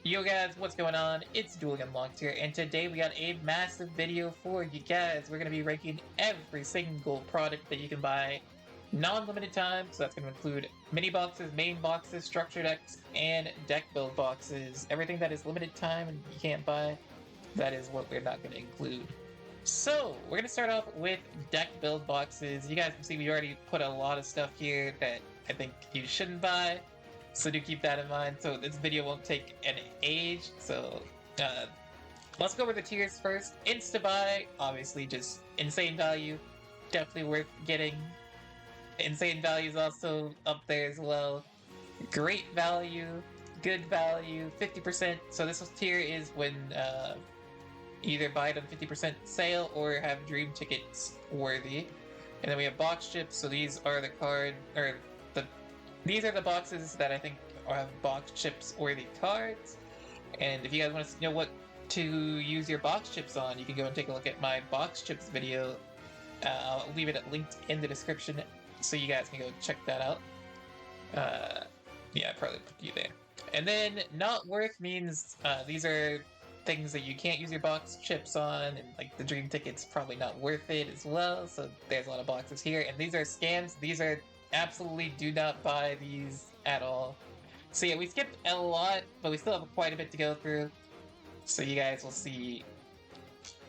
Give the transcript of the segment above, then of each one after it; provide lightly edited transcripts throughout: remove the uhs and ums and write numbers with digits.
Yo guys, what's going on? It's Duel Unlocked here, and today we got a massive video for you guys. We're going to be ranking every single product that you can buy non-limited time, so that's going to include mini boxes, main boxes, structure decks, and deck build boxes. Everything that is limited time and you can't buy, that is what we're not going to include. So, we're going to start off with deck build boxes. You guys can see we already put a lot of stuff here that I think you shouldn't buy. So do keep that in mind. So this video won't take an age. So let's go over the tiers first. Insta buy, obviously just insane value. Definitely worth getting. Insane value is also up there as well. Great value, good value, 50%. So this tier is when either buy it on 50% sale or have dream tickets worthy. And then we have box chips. So these are the these are the boxes that I think have box chips worthy cards. And if you guys want to know what to use your box chips on, you can go and take a look at my box chips video. I'll leave it linked in the description so you guys can go check that out. Yeah, I probably put you there. And then not worth means these are things that you can't use your box chips on, and like the dream ticket's probably not worth it as well. So there's a lot of boxes here, and these are scams. These are absolutely do not buy these at all. So yeah, we skipped a lot, but we still have quite a bit to go through. So you guys will see.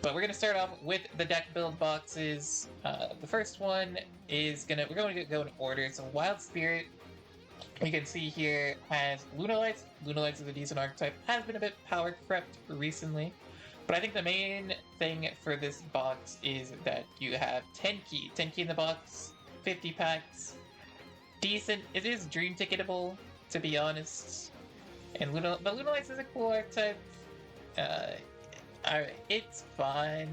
But we're gonna start off with the deck build boxes. The first one is we're going to go in order. So Wild Spirit, you can see here, has Lunalights. Lunalights is a decent archetype. Has been a bit power crept recently. But I think the main thing for this box is that you have 10 key. 10 key in the box, 50 packs. Decent. It is dream ticketable, to be honest. And but Lunalights is a cool archetype. It's fine.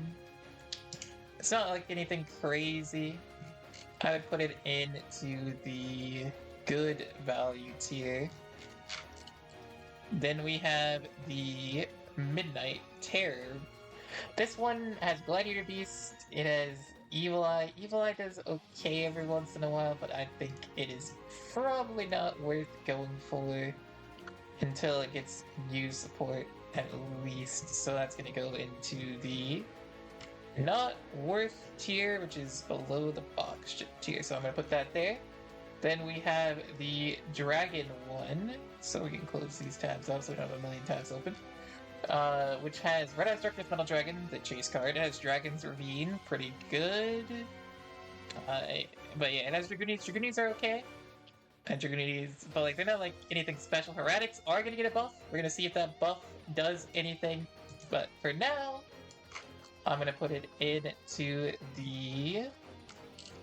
It's not like anything crazy. I would put it into the good value tier. Then we have the Midnight Terror. This one has Gladiator Beast. It has Evil Eye. Evil Eye does okay every once in a while, but I think it is probably not worth going for until it gets new support at least. So that's going to go into the not worth tier, which is below the box chip tier. So I'm going to put that there. Then we have the Dragon one. So we can close these tabs up so we don't have a million tabs open. Which has Red Eyes Darkness Metal Dragon, the chase card. It has Dragon's Ravine, pretty good. But yeah, it has Dragoonies. Dragoonies are okay. And Dragoonies, but like they're not like anything special. Heretics are gonna get a buff. We're gonna see if that buff does anything. But for now, I'm gonna put it into the...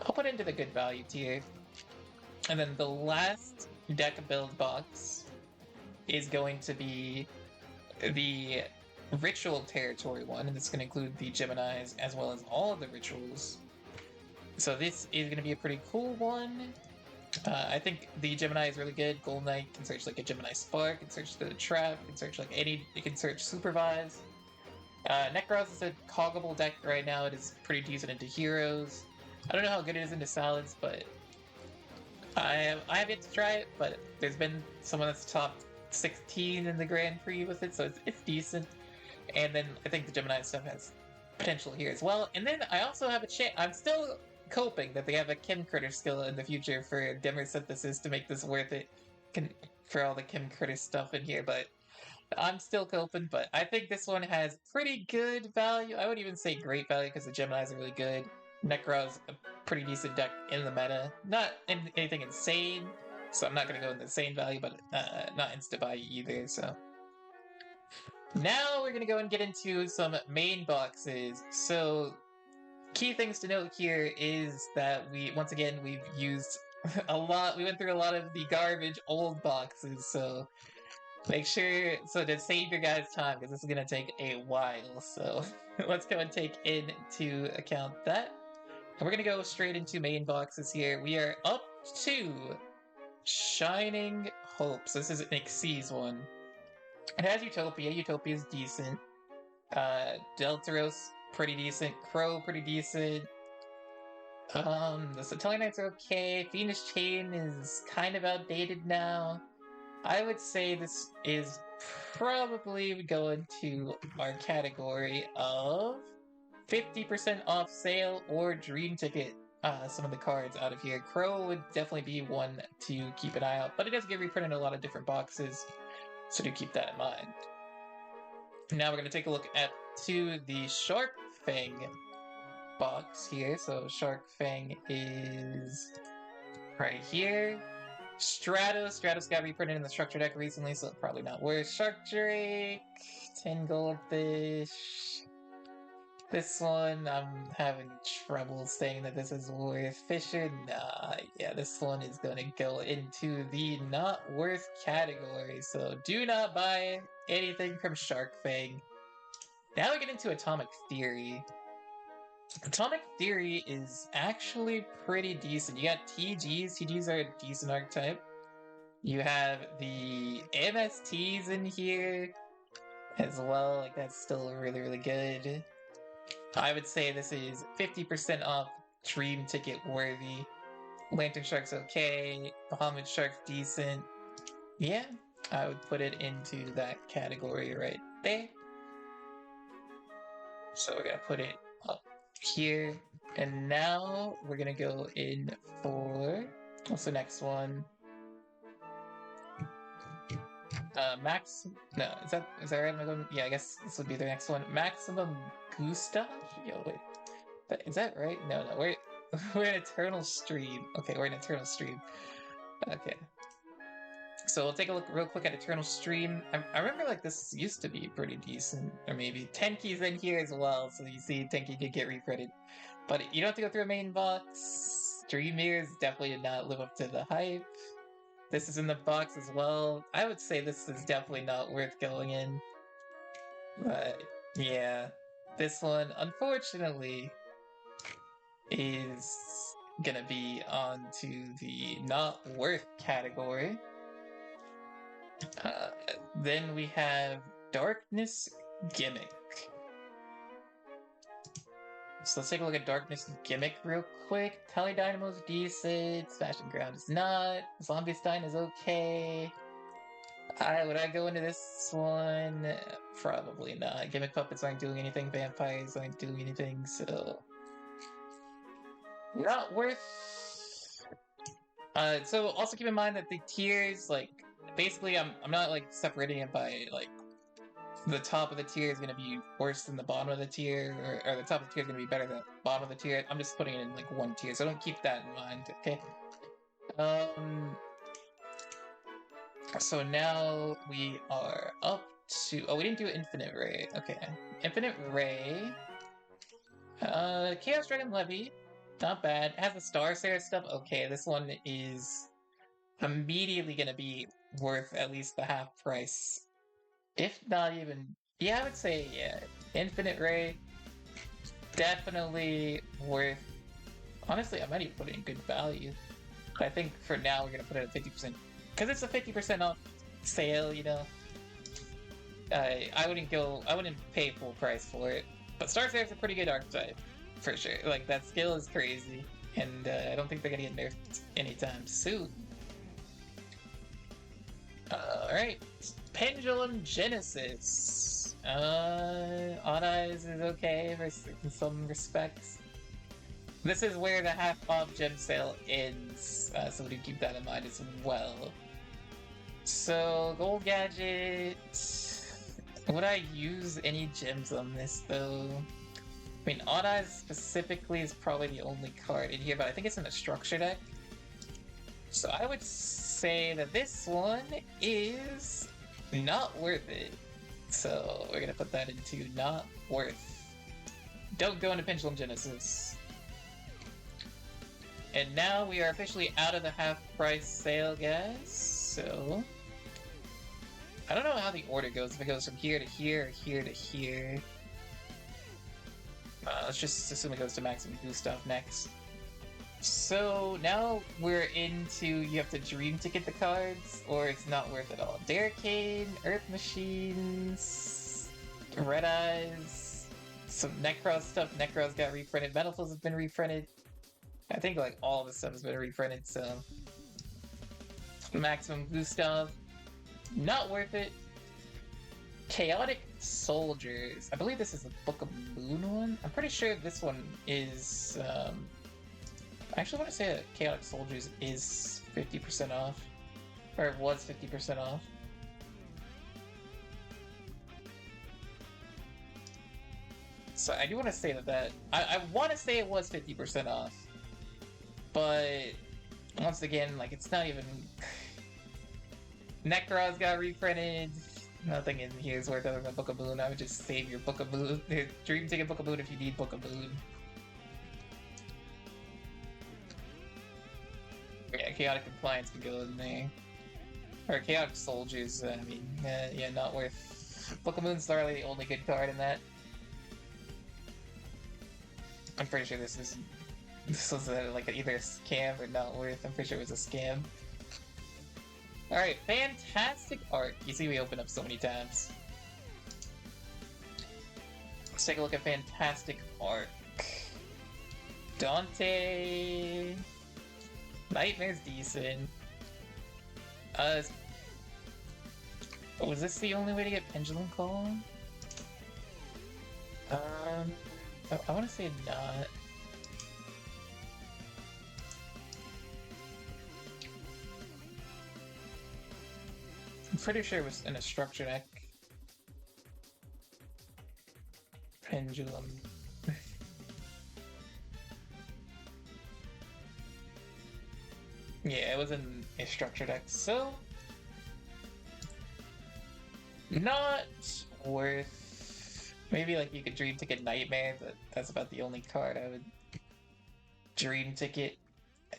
I'll put it into the good value tier. And then the last deck build box is going to be the Ritual Territory one, and it's going to include the Geminis as well as all of the rituals. So this is going to be a pretty cool one. I think the Gemini is really good. Gold Knight can search like a Gemini Spark, can search the Trap, can search like any, it can search Supervise. Necros is a coggable deck right now. It is pretty decent into heroes. I don't know how good it is into salads, but I have yet to try it, but there's been someone that's top 16 in the Grand Prix with it, so it's decent. And then I think the Gemini stuff has potential here as well. And then I also have a chance. I'm still hoping that they have a Chem Critter skill in the future for Dimmer Synthesis to make this worth it for all the Chem Critter stuff in here, but I'm still hoping. But I think this one has pretty good value. I wouldn't even say great value because the Geminis are really good. Necro's a pretty decent deck in the meta. Not anything insane, so I'm not going to go in the same value, but not insta-buy either, so. Now we're going to go and get into some main boxes. So, key things to note here is that once again, we've used a lot, we went through a lot of the garbage old boxes, so make sure, to save your guys' time, because this is going to take a while, so let's go and take into account that. And we're going to go straight into main boxes here. We are up to Shining Hope. So this is an Xyz one. It has Utopia. Utopia is decent. Deltaros, pretty decent. Crow, pretty decent. The Centellian Knights are okay. Fiendish Chain is kind of outdated now. I would say this is probably would go into our category of 50% off sale or dream ticket some of the cards out of here. Crow would definitely be one to keep an eye out, but it does get reprinted in a lot of different boxes, so do keep that in mind. Now we're going to take a look at the Shark Fang box here. So Shark Fang is right here. Stratos got reprinted in the structure deck recently, so probably not worth. Shark Drake, 10 goldfish. This one, I'm having trouble saying that this is worth. Fisher, nah, yeah, this one is gonna go into the not worth category, so do not buy anything from Shark Fang. Now we get into Atomic Theory. Atomic Theory is actually pretty decent. You got TGs. TGs are a decent archetype. You have the MSTs in here as well. Like, that's still really, really good. I would say this is 50% off Dream Ticket worthy. Lantern Shark's okay. Bahamut Shark's decent. Yeah, I would put it into that category right there. So we're gonna put it up here. And now we're gonna go in for what's the next one? Max. No, is that right? Am I going? Yeah, I guess this would be the next one. Maximum Gustav. Yo, wait. Is that right? No, we're in Eternal Stream. Okay, we're in Eternal Stream. Okay. So we'll take a look real quick at Eternal Stream. I remember like this used to be pretty decent, or maybe Tenki's in here as well. So you see Tenki did get reprinted, but you don't have to go through a main box. Dream Mirrors definitely did not live up to the hype. This is in the box as well. I would say this is definitely not worth going in. But yeah, this one, unfortunately, is gonna be onto the not worth category. Then we have Darkness Gimmick. So let's take a look at Darkness Gimmick real quick. Tally Dynamo's decent. Smashing Ground is not. Zombie Stein is okay. Would I go into this one? Probably not. Gimmick Puppets aren't doing anything. Vampires aren't doing anything, so... not worth... so also keep in mind that the tiers, like, basically I'm not, like, separating it by, like, the top of the tier is going to be worse than the bottom of the tier, or the top of the tier is going to be better than the bottom of the tier. I'm just putting it in like one tier, so don't keep that in mind, okay? So now we are up to... oh, we didn't do Infinite Ray. Okay. Infinite Ray. Chaos Dragon Levy. Not bad. It has the Star Sayer stuff. Okay, this one is immediately going to be worth at least the half price. If not even... yeah, I would say, yeah. Infinite Ray, definitely worth... honestly, I might even put it in good value. But I think for now, we're going to put it at 50%. Because it's a 50% off sale, you know? I wouldn't pay full price for it. But Star Sayer's a pretty good archetype, for sure. Like, that skill is crazy. And I don't think they're going to get nerfed anytime soon. Alright. Pendulum Genesis. Odd Eyes is okay in some respects. This is where the half-off gem sale ends, so do keep that in mind as well. So, Gold Gadget... would I use any gems on this, though? I mean, Odd Eyes specifically is probably the only card in here, but I think it's in a structure deck. So I would say that this one is not worth it. So we're gonna put that into not worth. Don't go into Pendulum Genesis. And now we are officially out of the half-price sale, guys. So I don't know how the order goes, if it goes from here to here or here to here. Let's just assume it goes to Maximum Gustav next. So now we're into, you have to dream ticket the cards, or it's not worth it all. Derricane, Earth Machines, Red Eyes, some Necros stuff. Necros got reprinted. Metalfuls has been reprinted. I think like all the stuff has been reprinted, so... Maximum Gustav, not worth it. Chaotic Soldiers. I believe this is the Book of Moon one. I'm pretty sure this one is. I actually want to say that Chaotic Soldiers is 50% off, or it was 50% off. So I do want to say that I want to say it was 50% off, but once again, like it's not even. Necros got reprinted. Nothing in here is worth other than Book of Moon. I would just save your Book of Moon, Dream Ticket Book of Moon if you need Book of Moon. Yeah, Chaotic Compliance can go in there. Or Chaotic Soldiers, I mean, yeah, not worth. Book of Moon's literally the only good card in that. I'm pretty sure this was like either a scam or not worth. I'm pretty sure it was a scam. Alright, fantastic art. You see we open up so many tabs. Let's take a look at fantastic art. Dante. Nightmare's decent. Was this the only way to get Pendulum Call? I want to say not. I'm pretty sure it was in a structure deck. Pendulum. Yeah, it was in a structure deck, so not worth. Maybe like you could Dream Ticket Nightmare, but that's about the only card I would Dream Ticket.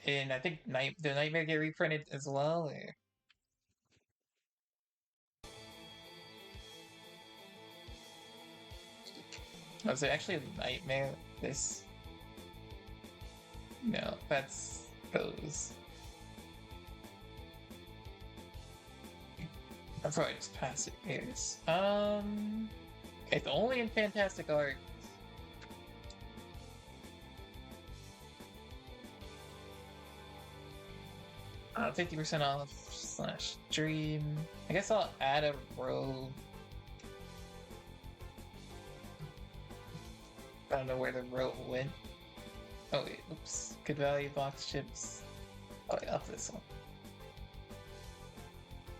And I think the Nightmare get reprinted as well, or... Was it actually a Nightmare? This? No, that's those. I'll probably just pass it. Here it is. It's only in Fantastic Art. Uh, 50% off / Dream. I guess I'll add a row. I don't know where the row went. Oh wait, oops. Good value box chips. Oh yeah, off this one.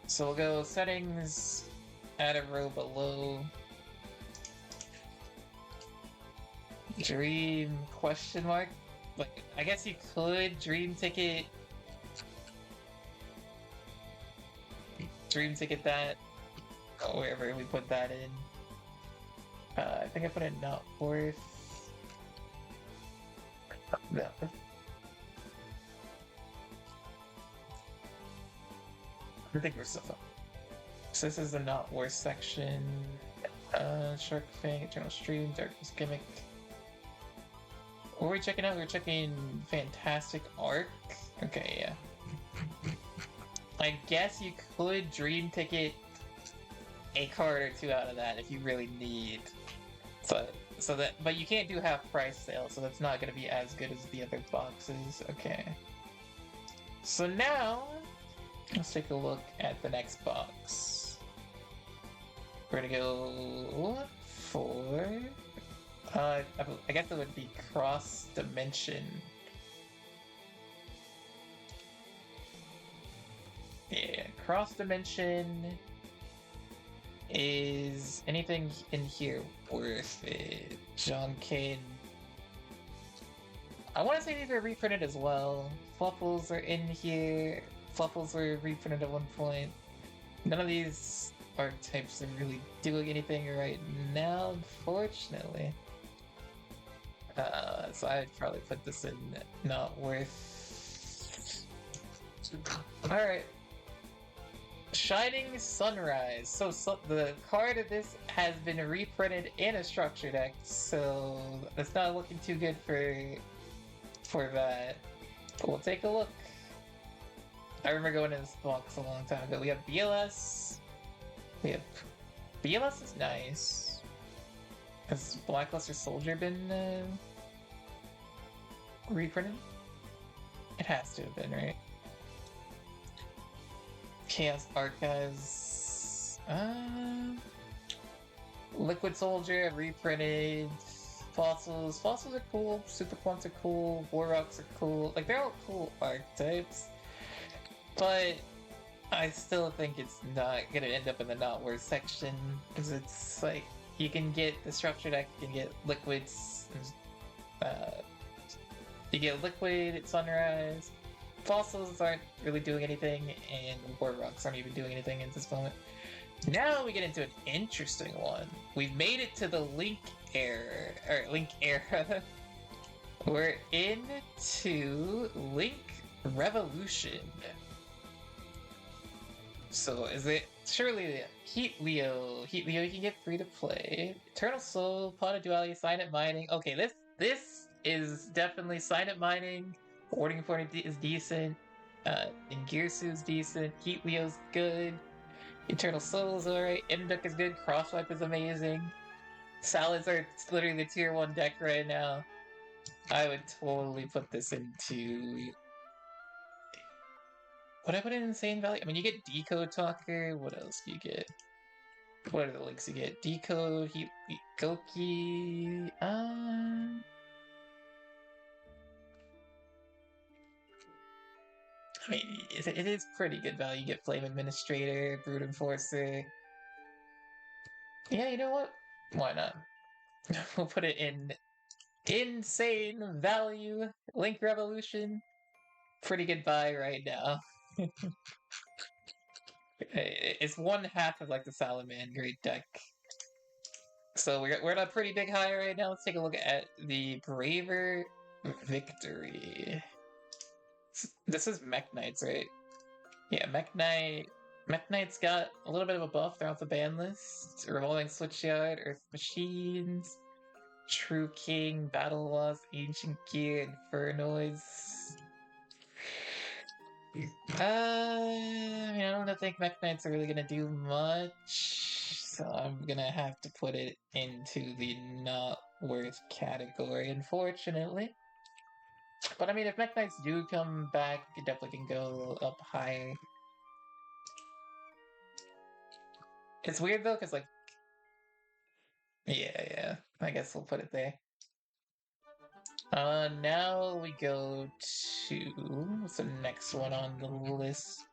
So we'll go settings, add a row below. Dream question mark? Like, I guess you could Dream Ticket that, wherever we put that in. I think I put it not worth. No. I think we're still fine. So this is the not worth section. Shark Fang, Eternal Stream, Darkness Gimmick. What were we checking out? We were checking Fantastic Arc. Okay, yeah. I guess you could Dream Ticket a card or two out of that if you really need. But you can't do half price sale, so that's not going to be as good as the other boxes. Okay. So now, let's take a look at the next box. We're gonna go for, I guess it would be Cross Dimension. Yeah, Cross Dimension. Is anything in here worth it? John Kane. I want to say these are reprinted as well. Fluffles are in here. Fluffles were reprinted at one point. None of these archetypes are really doing anything right now, unfortunately. So I'd probably put this in not worth. Alright. Shining Sunrise. So the card of this has been reprinted in a structure deck, so it's not looking too good for that. But we'll take a look. I remember going in this box a long time ago. We have BLS. BLS is nice. Has Blackluster Soldier been reprinted? It has to have been, right? Chaos Archives. Liquid Soldier, I've reprinted. Fossils. Fossils are cool. Super Quants are cool. War Rocks are cool. Like, they're all cool archetypes. But I still think it's not gonna end up in the not worth section. Because it's like, you can get the structure deck, you can get liquids. You get liquid at Sunrise. Fossils aren't really doing anything, and War Rocks aren't even doing anything at this moment. Now we get into an interesting one. We've made it to the Link era, or Link era. We're into Link Revolution. So is it surely Heat Leo? Heat Leo you can get free to play. Eternal Soul, Pot of Duality, Silent Mining. Okay, this is definitely Silent Mining. Ordering for it is decent. Ngirsu is decent. Heat Leo's good. Eternal Soul is alright. Imduk is good. Crosswipe is amazing. Salads are literally the tier 1 deck right now. I would totally put this into... Would I put in Insane Value? I mean, you get Decode Talker. What else do you get? What are the links you get? Decode, Heat Goki... I mean, it is pretty good value. You get Flame Administrator, Brute Enforcer. Yeah, you know what? Why not? We'll put it in Insane Value, Link Revolution. Pretty good buy right now. It's one half of like the Salamander deck. So we're at a pretty big high right now. Let's take a look at the Braver Victory. This is Mech Knights, right? Yeah, Mech Knight. Mech Knight's got a little bit of a buff. They're off the ban list. Revolving Switchyard, Earth Machines, True King, Battle Lost, Ancient Gear, Infernoids. I mean, I don't think Mech Knights are really gonna do much, so I'm gonna have to put it into the not worth category, unfortunately. But I mean, if Mech Knights do come back, it definitely can go up higher. It's weird though, because like, yeah, I guess we'll put it there. Now we go to what's the next one on the list?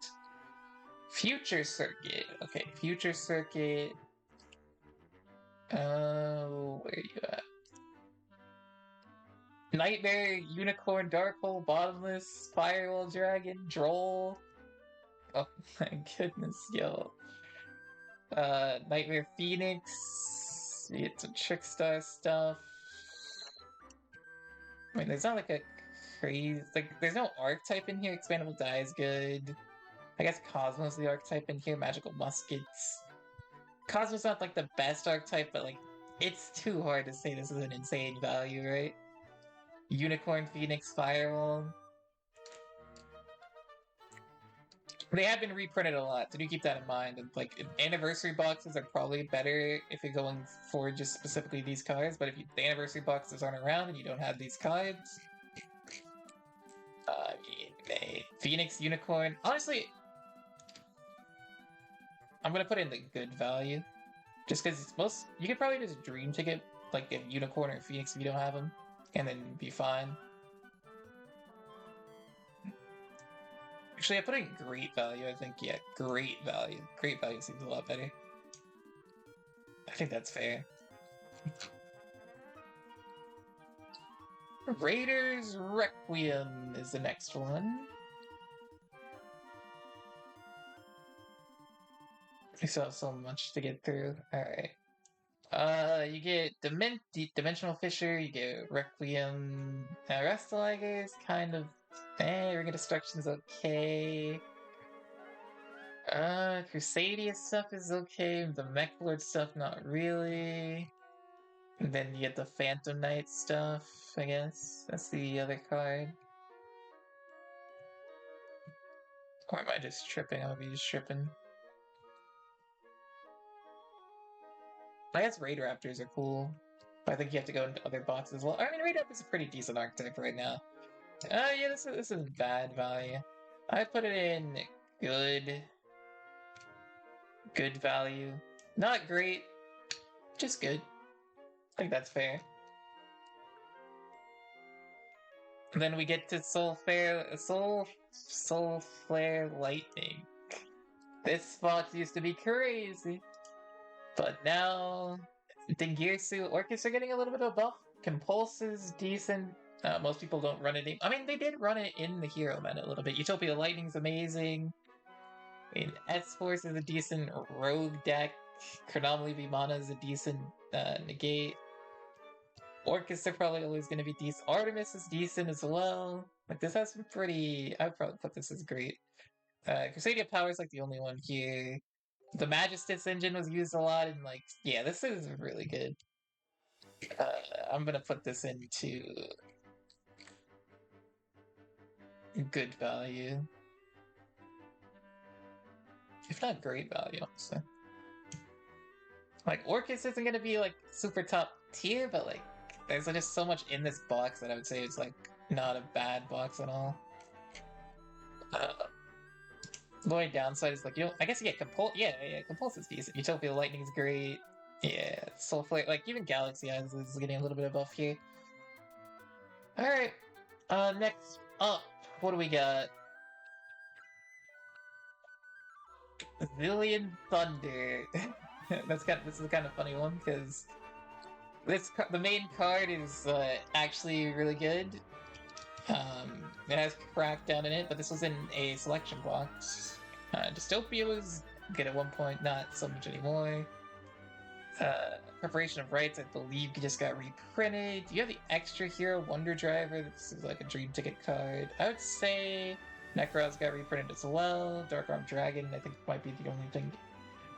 Future Circuit. Okay, Future Circuit. Where are you at? Nightmare, Unicorn, Darkhold, Bottomless, Firewall Dragon, Droll. Oh my goodness, yo. Nightmare Phoenix. You get some Trickstar stuff. I mean, there's not like a crazy... Like, there's no archetype in here. Expandable Die is good. I guess Cosmos is the archetype in here. Magical Muskets. Cosmos not like the best archetype, but like, it's too hard to say this is an insane value, right? Unicorn, Phoenix, Firewall. They have been reprinted a lot, so do keep that in mind. And like, anniversary boxes are probably better if you're going for just specifically these cards, but if the anniversary boxes aren't around and you don't have these cards, I mean, Phoenix, Unicorn. Honestly, I'm gonna put in the good value. Just because it's most... You could probably just Dream Ticket, like, a Unicorn or Phoenix if you don't have them, and then be fine. Actually, I put in great value, I think. Yeah, great value. Great value seems a lot better. I think that's fair. Raiders Requiem is the next one. We still have so much to get through. Alright. You get Dimensional Fissure, you get Requiem. Restaliger is kind of... Ring of Destruction's okay. Crusadia stuff is okay. The Mech Lord stuff, not really. And then you get the Phantom Knight stuff, I guess. That's the other card. Or am I just tripping? I would be just tripping. I guess Raid Raptors are cool. But I think you have to go into other boxes as well. I mean, Raid Raptors is a pretty decent archetype right now. Yeah, this is bad value. I'd put it in good value. Not great, Just good. I think that's fair. And then we get to Soul Flare Lightning. This box used to be crazy, but now Dingirsu, Orcus are getting a little bit of a buff. Compulse is decent. Most people don't run it. I mean, they did run it in the hero meta a little bit. Utopia Lightning's amazing. I mean, S-Force is a decent rogue deck. Chronomaly Vimana is a decent negate. Orcus are probably always going to be decent. Artemis is decent as well. Like, this has some pretty... I'd probably put this as great. Crusadia Power is like the only one here. The Magistus engine was used a lot, and like, yeah, this is really good. I'm gonna put this into good value. If not great value, honestly. Like, Orcus isn't gonna be like super top tier, but like, there's just so much in this box that I would say it's like not a bad box at all. The only downside is like, you know, I guess you get Compulse. Yeah, Compulse is decent. Utopia Lightning is great. Yeah, Soul Flare, like even Galaxy Eyes is getting a little bit of buff here. Alright, next up, what do we got? Zillion Thunder. This is a kind of funny one because the main card is actually really good. It has Crackdown in it, but this was in a selection box. Dystopia was good at one point, not so much anymore. Preparation of Rights, I believe, just got reprinted. You have the Extra Hero Wonder Driver. This is like a Dream Ticket card. I would say Necros got reprinted as well. Dark Arm Dragon, I think, might be the only thing.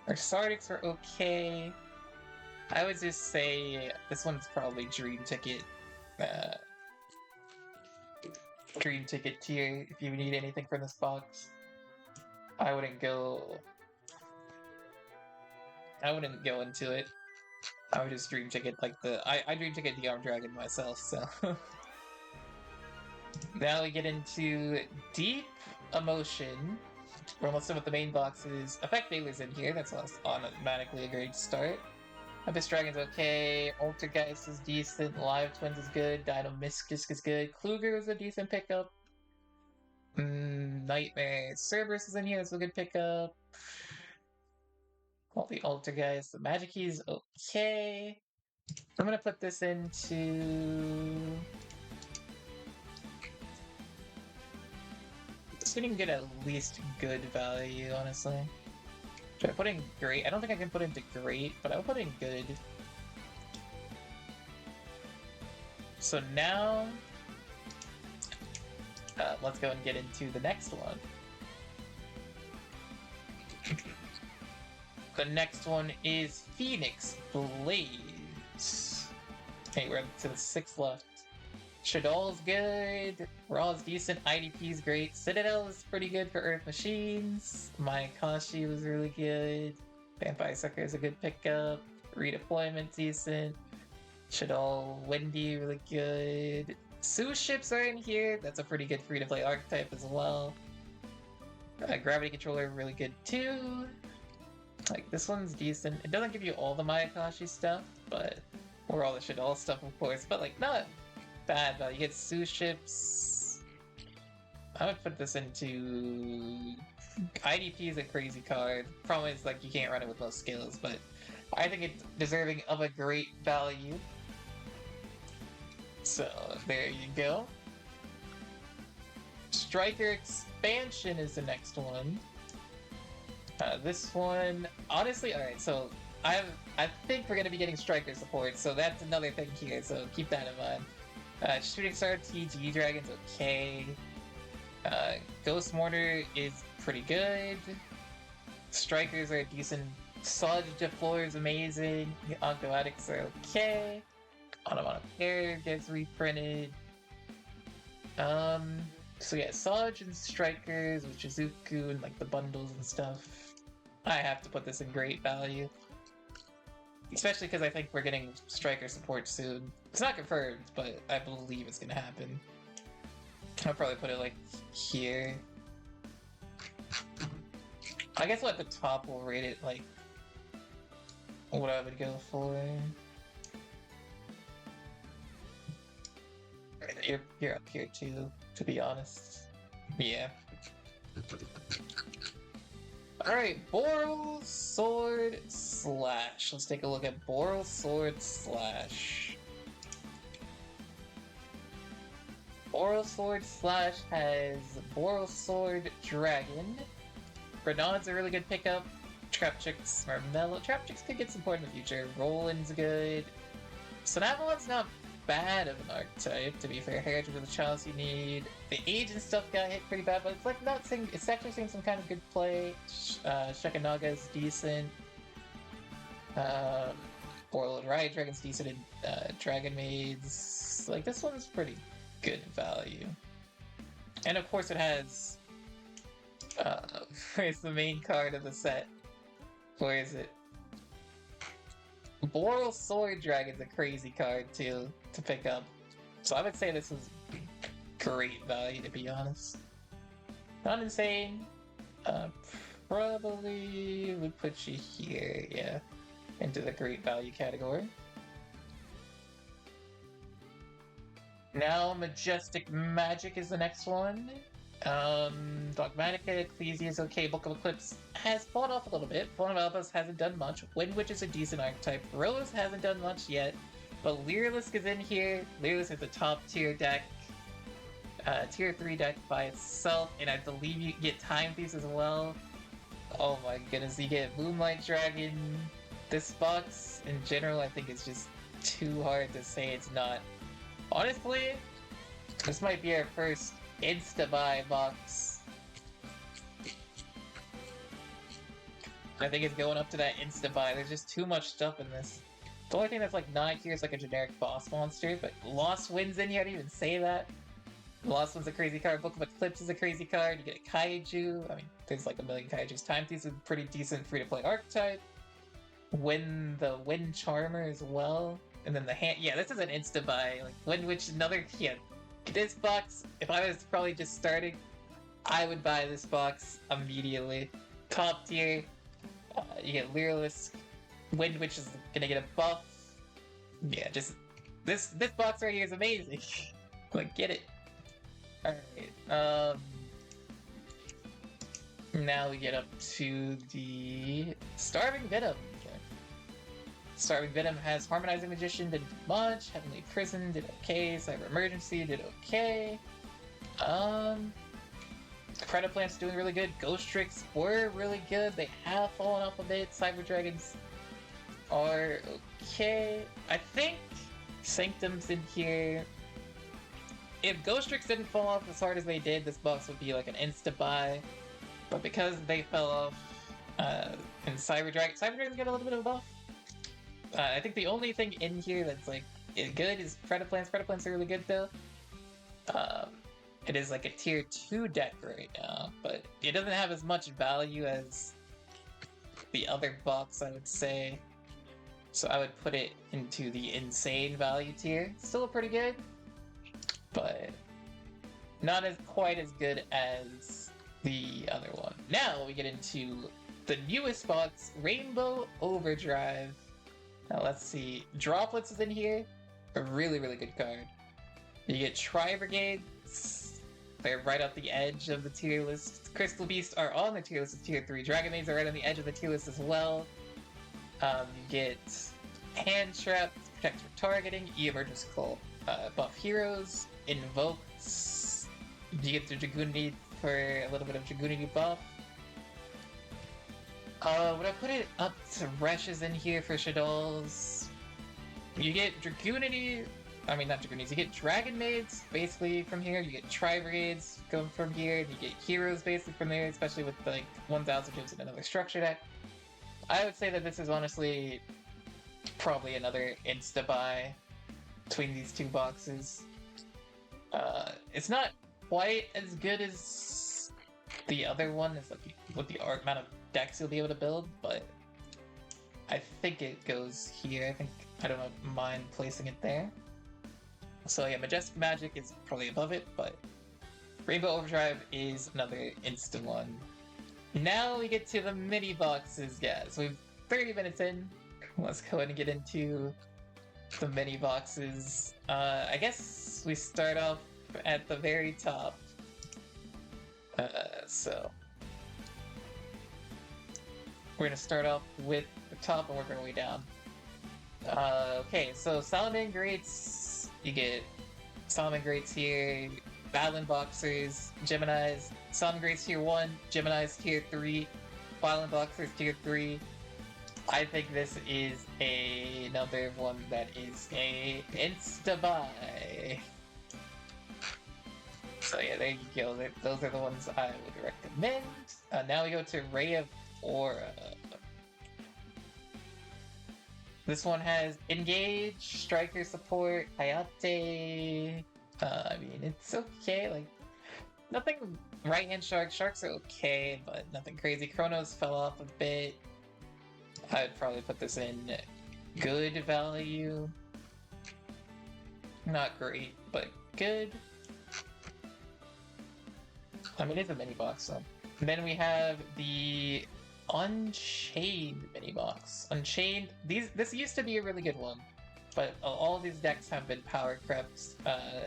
Our Sardics are okay. I would just say this one's probably Dream Ticket. Dream Ticket tier if you need anything from this box. I wouldn't go into it. I would just Dream Ticket like I Dream Ticket the Arm Dragon myself, so. Now we get into Deep Emotion, where most of the main boxes. Effect Veiler's in here, that's automatically a great start. Abyss Dragon's okay, Altergeist is decent, Live Twins is good, Dino Miscus is good, Kluger is a decent pickup. Nightmare Cerberus is in here, that's a good pickup. All the Altergeist, the Magic Key is okay. I'm gonna put this into... This didn't get at least good value, honestly. Should I put in great? I don't think I can put into great, but I'll put in good. So now, let's go and get into the next one. The next one is Phoenix Blades. Okay, we're to the 6th left. Shadol's good. Raw's decent. IDP's great. Citadel is pretty good for Earth Machines. Mayakashi was really good. Vampire Sucker is a good pickup. Redeployment decent. Shadol, Wendy really good. Sue ships are in here. That's a pretty good free-to-play archetype as well. Gravity Controller really good too. Like, this one's decent. It doesn't give you all the Mayakashi stuff, but... Or all the Shadol stuff, of course, but, like, not bad value. You get Sue ships. I would put this into... IDP is a crazy card. Problem is, like, you can't run it with most skills, but I think it's deserving of a great value. So, there you go. Striker Expansion is the next one. This one, honestly, alright, so I think we're going to be getting Striker support, so that's another thing here, so keep that in mind. Shooting Star TG Dragon's okay. Ghost Mortar is pretty good. Strikers are decent. Solid Deployer is amazing. The Octoadics are okay. Automata Pair gets reprinted. So yeah, Solid and Strikers with Shizuku and like the bundles and stuff. I have to put this in great value. Especially because I think we're getting Striker support soon. It's not confirmed, but I believe it's gonna happen. I'll probably put it like here. I guess at the top we'll rate it like what I would go for. You're up here too, to be honest. Yeah. Alright, Boral Sword Slash. Let's take a look at Boral Sword Slash. Boral Sword Slash has Boral Sword Dragon. Grenad's a really good pickup. Trapchicks are mellow. Trapchicks could get support in the future. Roland's good. Sonavolon's not bad of an archetype, to be fair. Heritage of the Chalice you need. The age and stuff got hit pretty bad, but it's like not seeing, it's actually seeing some kind of good play. Shekanaga is decent. Boral and Riot Dragon's decent in Dragon Maids. Like, this one's pretty good value. And of course it has it's the main card of the set. Where is it? Boral Sword Dragon's a crazy card too to pick up. So I would say this is great value, to be honest. Not insane. Probably would put you here, yeah. Into the great value category. Now Majestic Magic is the next one. Dogmatica, Ecclesia is okay. Book of Eclipse has fallen off a little bit. Fallen of Albus hasn't done much. Wind Witch is a decent archetype. Rose hasn't done much yet. But Lyrilusk is in here. Lyrilusk is a top tier deck. Tier 3 deck by itself. And I believe you get Time Thieves as well. Oh my goodness, you get Moonlight Dragon. This box, in general, I think it's just too hard to say it's not. Honestly, this might be our first insta-buy box. I think it's going up to that insta-buy. There's just too much stuff in this. The only thing that's like not here is like a generic boss monster, but Lost Wind's in here, I didn't even say that. Lost Wind's a crazy card, Book of Eclipse is a crazy card, you get a Kaiju, I mean, there's like a million Kaijus. Time Thieves is a pretty decent free-to-play archetype. The Wind Charmer as well. And then the hand, yeah, this is an insta-buy. Like, Wind Witch, another, yeah. This box, if I was probably just starting, I would buy this box immediately. Top tier, you get Lyrilusk. Wind Witch is gonna get a buff. Yeah, just, this box right here is amazing. Like, get it. Alright, now we get up to the Starving Venom. Starving Venom has Harmonizing Magician, didn't do much. Heavenly Prison did okay. Cyber Emergency did okay. Credit Plant's doing really good. Ghost Tricks were really good. They have fallen off a bit. Cyber Dragons are okay. I think Sanctum's in here. If Ghost Tricks didn't fall off as hard as they did, this box would be like an insta-buy. But because they fell off, and Cyber Dragons get a little bit of a buff. I think the only thing in here that's like good is Predaplants. Predaplants are really good though. It is like a tier 2 deck right now, but it doesn't have as much value as the other box, I would say. So I would put it into the insane value tier. Still pretty good, but not as quite as good as the other one. Now we get into the newest box, Rainbow Overdrive. Now let's see, Droplets is in here, a really, really good card. You get Tri-Brigades, they're right off the edge of the tier list. Crystal Beasts are on the tier list of tier 3. Dragon Maids are right on the edge of the tier list as well. You get Hand Trap, Protect for Targeting, E-Emergence Call, buff heroes, Invokes, you get the Dragoonity for a little bit of Dragoonity buff. Would I put it up to Reshes in here for Shaddolls? You get Dragoonity, I mean not Dragoonities, you get Dragon Maids basically from here, you get Tri-Brigades going from here, and you get Heroes basically from there, especially with like 1000 gems in another structure deck. I would say that this is honestly probably another insta-buy between these two boxes. It's not quite as good as the other one, as like with the amount of decks you'll be able to build, but I think it goes here. I don't mind placing it there. So yeah, Majestic Magic is probably above it, but Rainbow Overdrive is another instant one. Now we get to the mini boxes, guys. We've 30 minutes in. Let's go ahead and get into the mini boxes. I guess we start off at the very top. So we're gonna start off with the top and work our way down. Okay, so Salamangreats, you get Salamangreats here, Battling Boxers, Geminis, Salamangreats tier 1, Geminis tier 3, Battling Boxers tier 3. I think this is another one that is a insta-buy. So yeah, there you go. Those are the ones I would recommend. Now we go to Ray of Aura. This one has Engage, Striker Support, Hayate. I mean, it's okay. Like, nothing. Right-hand Sharks. Sharks are okay, but nothing crazy. Chronos fell off a bit. I'd probably put this in good value. Not great, but good. I mean, it's a mini box, so. And then we have the Unchained mini box. Unchained. This used to be a really good one, but all these decks have been power crept.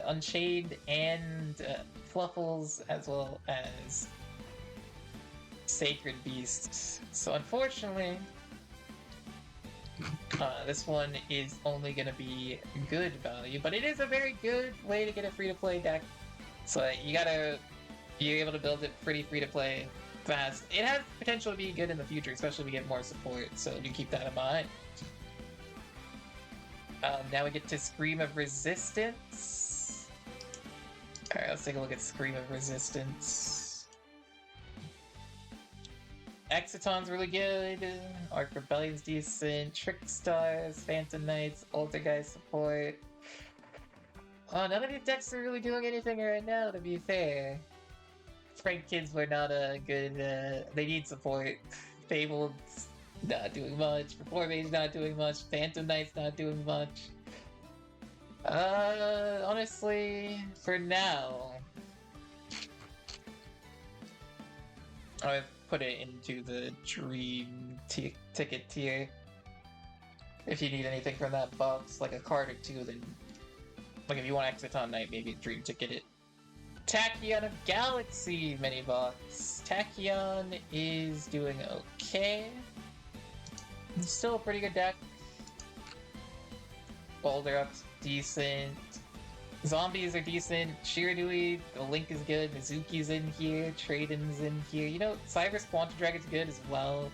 Unchained and Fluffles, as well as Sacred Beasts. So unfortunately, this one is only going to be good value, but it is a very good way to get a free-to-play deck. So you gotta be able to build it pretty free-to-play fast. It has potential to be good in the future, especially if we get more support, so do keep that in mind. Now we get to Scream of Resistance. Alright, let's take a look at Scream of Resistance. Exiton's really good, Arc Rebellion's decent, Trick Stars, Phantom Knights, Ultra support. None of these decks are really doing anything right now, to be fair. Frank Kids were not a good, they need support. Fabled's not doing much, Performage not doing much, Phantom Knight's not doing much. Honestly, for now, I've put it into the Dream Ticket tier. If you need anything from that box, like a card or two, then, like if you want Exiton Knight, maybe Dream Ticket it. Tachyon of Galaxy mini box. Tachyon is doing okay. It's still a pretty good deck. Boulder Up's decent. Zombies are decent. Shiradui, the Link is good. Mizuki's in here. Traiden's in here. You know, Cyber's Quantum Dragon's good as well.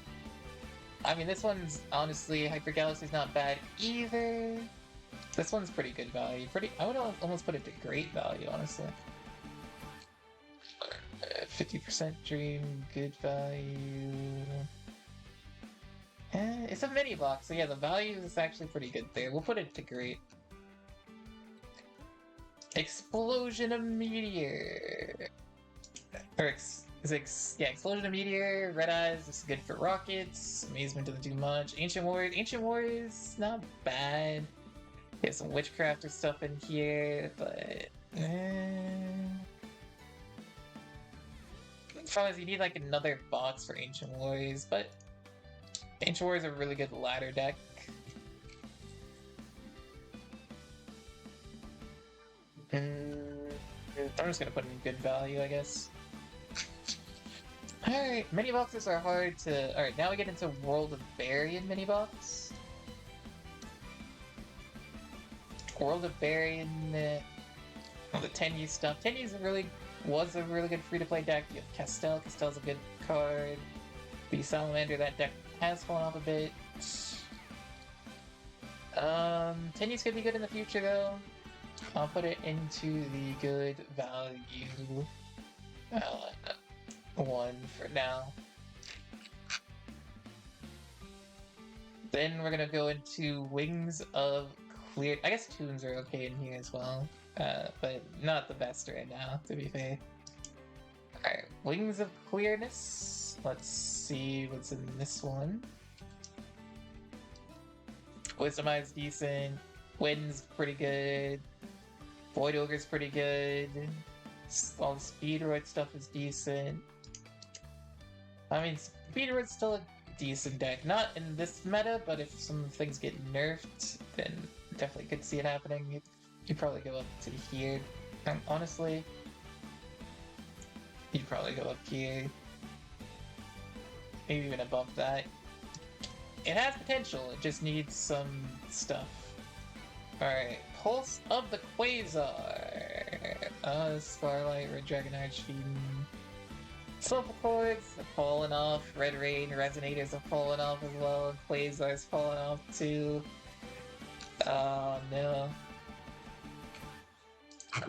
I mean, this one's honestly, Hyper Galaxy's not bad either. This one's pretty good value. I would almost put it to great value, honestly. 50% Dream, good value. It's a mini box, so yeah, the value is actually pretty good there. We'll put it to great. Explosion of Meteor. Explosion of Meteor, Red Eyes, this is good for rockets. Amazement doesn't do much. Ancient Warriors, not bad. We have some Witchcrafter stuff in here, but the problem is you need like another box for Ancient Warriors, but Ancient Warriors are a really good ladder deck. I'm just gonna put in good value, I guess. Alright, mini boxes are hard to... Alright, now we get into World of Varian mini box. World of Varian, the Tenyu stuff. Tenyu's was a really good free-to-play deck. You have Castel. Castel's a good card. The Salamander, that deck has fallen off a bit. Tenyu's gonna be good in the future, though. I'll put it into the good value one for now. Then we're gonna go into Wings of Clear. I guess Tunes are okay in here as well, but not the best right now, to be fair. Alright, Wings of Clearness. Let's see what's in this one. Wisdom Eye's decent. Wind's pretty good. Void Ogre's pretty good. All the Speedroid stuff is decent. I mean, Speedroid's still a decent deck. Not in this meta, but if some things get nerfed, then definitely could see it happening. You'd probably go up to here. Honestly, you'd probably go up here. Maybe even above that. It has potential, it just needs some stuff. Alright, Pulse of the Quasar! Starlight, Red Dragon Archfiend. Sulfur Chords have fallen off, Red Rain Resonators have fallen off as well, Quasar's fallen off too. Oh no.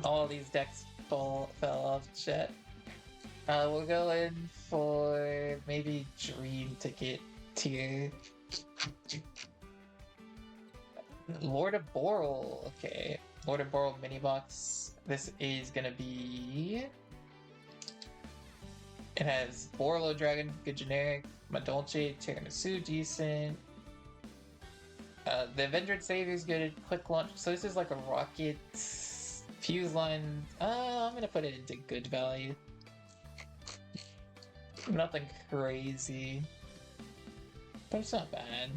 All these decks fell off, chat. We'll go in for maybe Dream Ticket tier. Lord of Boral, okay. Lord of Boral mini box. This is gonna be. It has Borlo Dragon, good generic. Madolche, Tiramisu, decent. The Avenged Savior's good. Quick launch. So this is like a rocket fuse line. I'm gonna put it into good value. Nothing crazy, but it's not bad.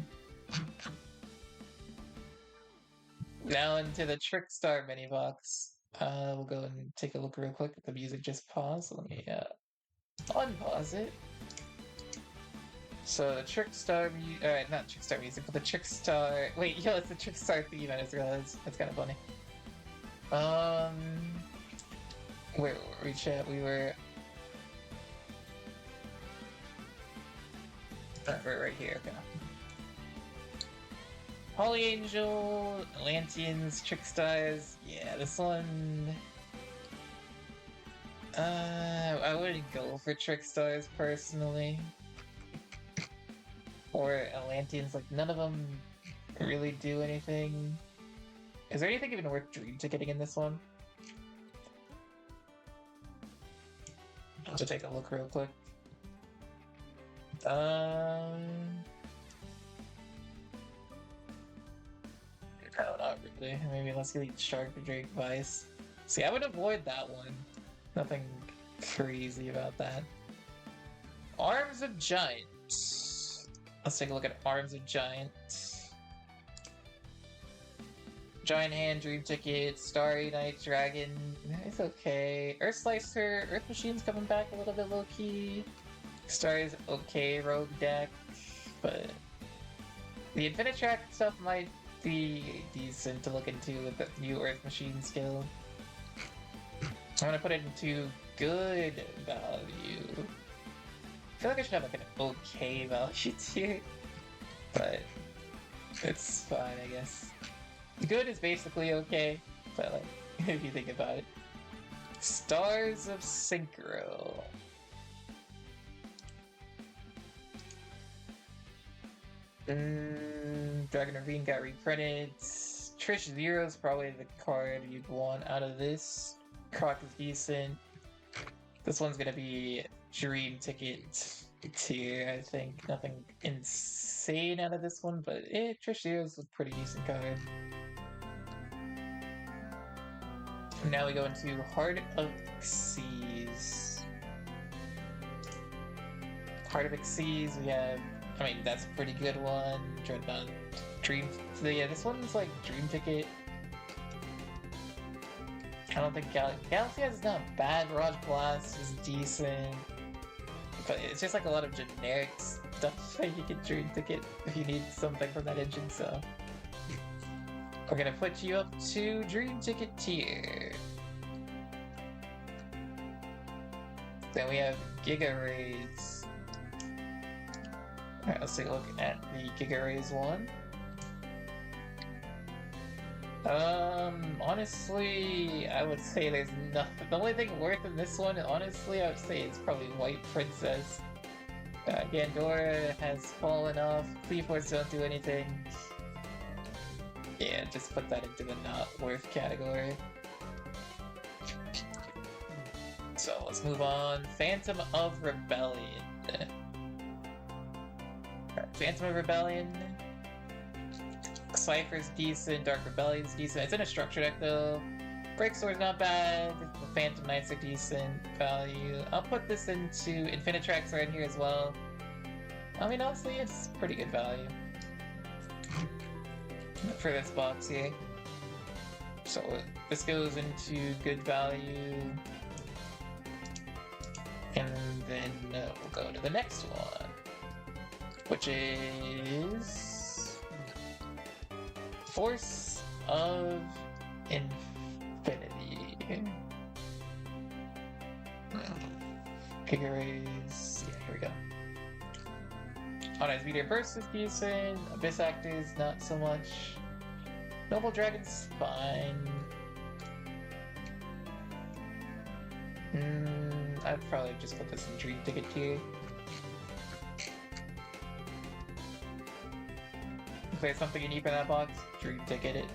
Now into the Trickstar mini box. We'll go and take a look real quick. The music just paused. Let me unpause it. So the Trickstar, alright, not Trickstar music, but the Trickstar. Wait, yo, it's the Trickstar theme. I just realized that's kind of funny. Where were we, chat? We were. We're right here. Okay. Holy Angel, Atlanteans, Trickstars. Yeah, this one. I wouldn't go for Trickstars personally. Or Atlanteans, like none of them really do anything. Is there anything even worth Dream Ticketing in this one? I'll have to take a look real quick. No, not really. Maybe let's get Shark Drake Vice. See, I would avoid that one. Nothing crazy about that. Arms of Giant. Let's take a look at Arms of Giant. Giant Hand, Dream Ticket, Starry Night Dragon. It's okay. Earth Slicer, Earth Machine's coming back a little bit low key. Star's okay, Rogue deck, but the Infinite Track stuff might be decent to look into with the new Earth Machine skill. I'm gonna put it into good value. I feel like I should have like an okay value tier, but it's fine, I guess. Good is basically okay, but like, if you think about it. Stars of Synchro. Dragon Ravine got reprinted. Trish Zero is probably the card you'd want out of this. Croc is decent. This one's gonna be Dream Ticket tier, I think. Nothing insane out of this one, but Trish Zero is a pretty decent card. Now we go into Heart of Xyz. Heart of Xyz, we have. I mean, that's a pretty good one. Dreadnought, Dream. So yeah, this one's like Dream Ticket. I don't think Galaxy is not bad. Mirage Blast is decent, but it's just like a lot of generic stuff that you can Dream Ticket if you need something from that engine. So we're gonna put you up to Dream Ticket tier. Then we have Giga Rays. Alright, let's take a look at the Giga Rays one. Honestly, I would say there's nothing. The only thing worth in this one, honestly, I would say it's probably White Princess. Gandora has fallen off. Cleafords don't do anything. Yeah, just put that into the not worth category. So let's move on. Phantom of Rebellion. Phantom of Rebellion. Cypher's decent, Dark Rebellion's decent. It's in a structure deck though. Breaksword's not bad. The Phantom Knights are decent value. I'll put this into Infinite Tracks right here as well. I mean, honestly, it's pretty good value for this box here. So this goes into good value. And then we'll go to the next one, which is Force of Infinity. Categories. Yeah, here we go. Honest Meteor Burst is decent. Abyss Actors, not so much. Noble Dragon's fine. I'd probably just put this in Dream Ticket tier. If there's something you need for that box, Dream Ticket it.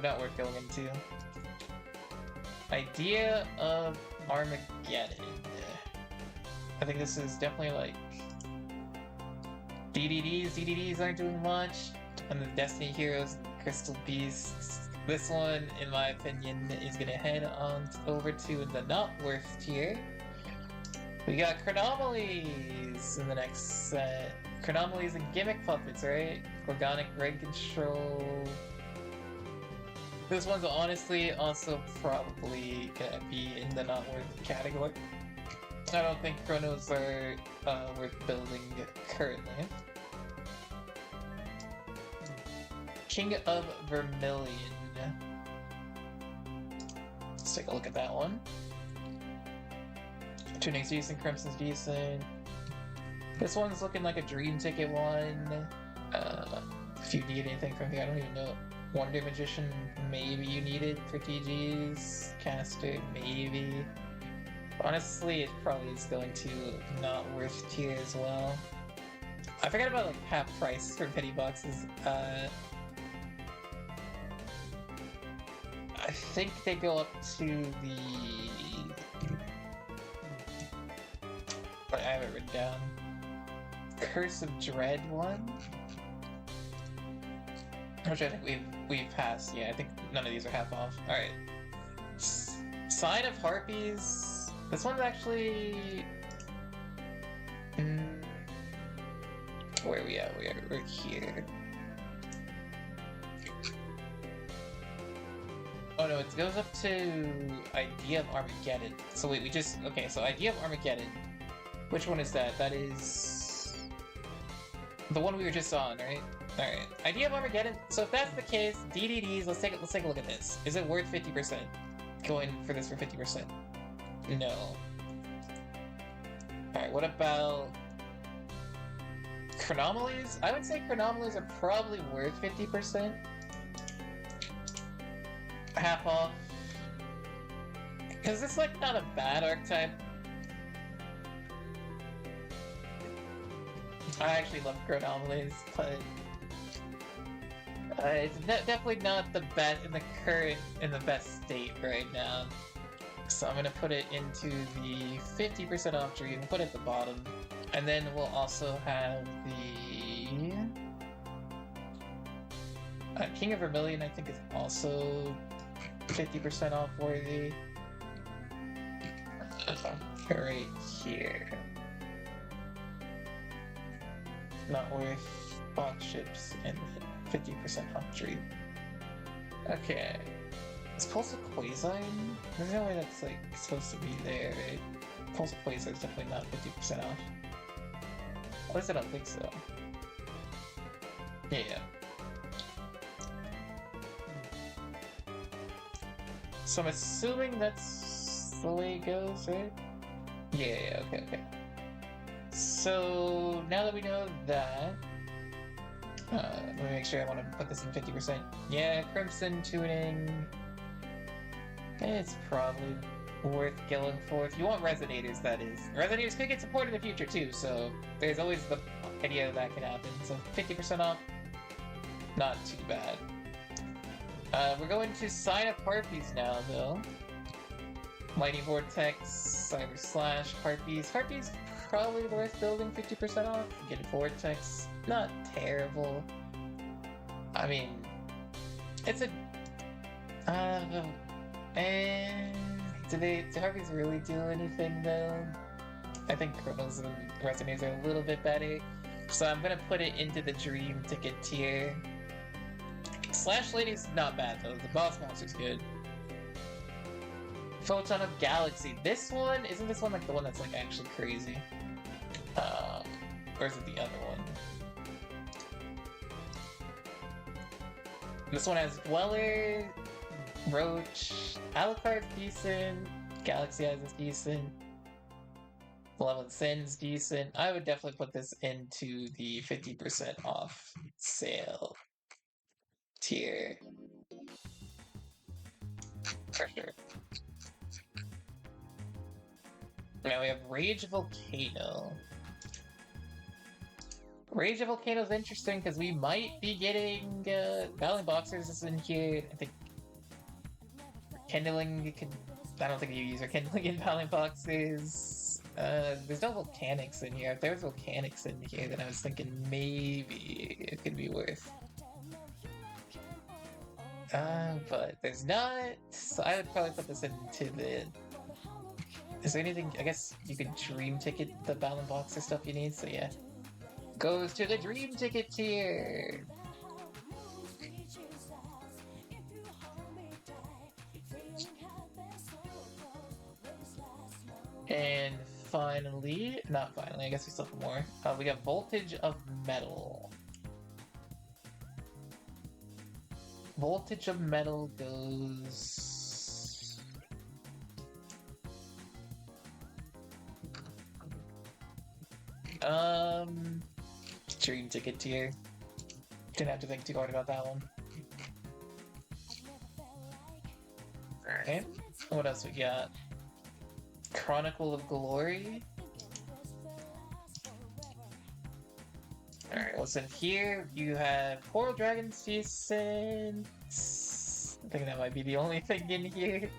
Not worth going into. Idea of Armageddon. I think this is definitely like DDDs aren't doing much, and the Destiny Heroes and Crystal Beasts. This one, in my opinion, is gonna head on over to the not worth tier. We got Chronomalies in the next set. Chronomalies and Gimmick Puppets, right? Organic Brain Control. This one's honestly also probably gonna be in the not worth category. I don't think Chronos are worth building currently. King of Vermilion. Let's take a look at that one. Tuning's decent, Crimson's decent. This one's looking like a Dream Ticket one. If you need anything from here, I don't even know. Wonder Magician, maybe you need it for TGs. Caster, maybe. Honestly, it probably is going to not worth tier as well. I forgot about like half price for penny boxes. I think they go up to the... I have it written down. Curse of Dread one? Which I think we've passed. Yeah, I think none of these are half off. Alright. Sign of Harpies. This one's actually... Where are we at? We're here. Oh no, it goes up to Idea of Armageddon. So wait, okay, so Idea of Armageddon. Which one is that? That is... the one we were just on, right? Alright. Idea of Armageddon. So if that's the case, DDDs, let's take a look at this. Is it worth 50%? Going for this for 50%? No. Alright, what about... Chronomalies? I would say Chronomalies are probably worth 50%. Half off. Because it's like not a bad archetype. I actually love Chronomalies, but it's definitely not the best in the best state right now. So I'm gonna put it into the 50% off Dream, put it at the bottom, and then we'll also have the King of Vermilion. I think is also 50% off worthy. Right here. Not worth box ships and 50% off Dream. Okay. Is Pulse of Quasar? There's no way that's like supposed to be there, right? Pulse of Quasar is definitely not 50% off. At least I don't think so. Yeah. So I'm assuming that's the way it goes, right? Yeah, okay. So now that we know that, let me make sure I want to put this in 50%. Yeah, Crimson tuning. It's probably worth going for. If you want Resonators, that is. Resonators could get support in the future too, so there's always the idea that can happen. So 50% off, not too bad. We're going to Sign of Harpies now, though. Mighty Vortex, Cyber Slash, Harpies. Harpies probably worth building 50% off. Get Vortex, not terrible. I mean, it's a... and do Harpies really do anything, though? I think Chronos and Resonators are a little bit better. So I'm gonna put it into the dream ticket tier. Slash Lady's not bad though, the boss monster's good. Photon of Galaxy. This one, isn't this one like the one that's like actually crazy? Or is it the other one? This one has Dweller, Roach, Alucard's decent, Galaxy Eyes is decent, Malevolent Sin's decent. I would definitely put this into the 50% off sale tier. For sure. Now we have Rage Volcano. Rage of Volcano is interesting because we might be getting Battling Boxers in here. I think Kindling could. I don't think you use Kindling in Battling Boxers. There's no volcanics in here. If there was volcanics in here, then I was thinking maybe it could be worth. But there's not. So I would probably put this into the. Is there anything? I guess you could dream ticket the Battling Boxer stuff you need. So yeah. Goes to the dream ticket tier. And finally, not finally, I guess we still have more. We got Voltage of Metal. Voltage of Metal goes. Dream ticket tier. Didn't have to think too hard about that one. Alright. What else we got? Chronicle of Glory. Alright, what's in here? You have Coral Dragon's decent. I think that might be the only thing in here.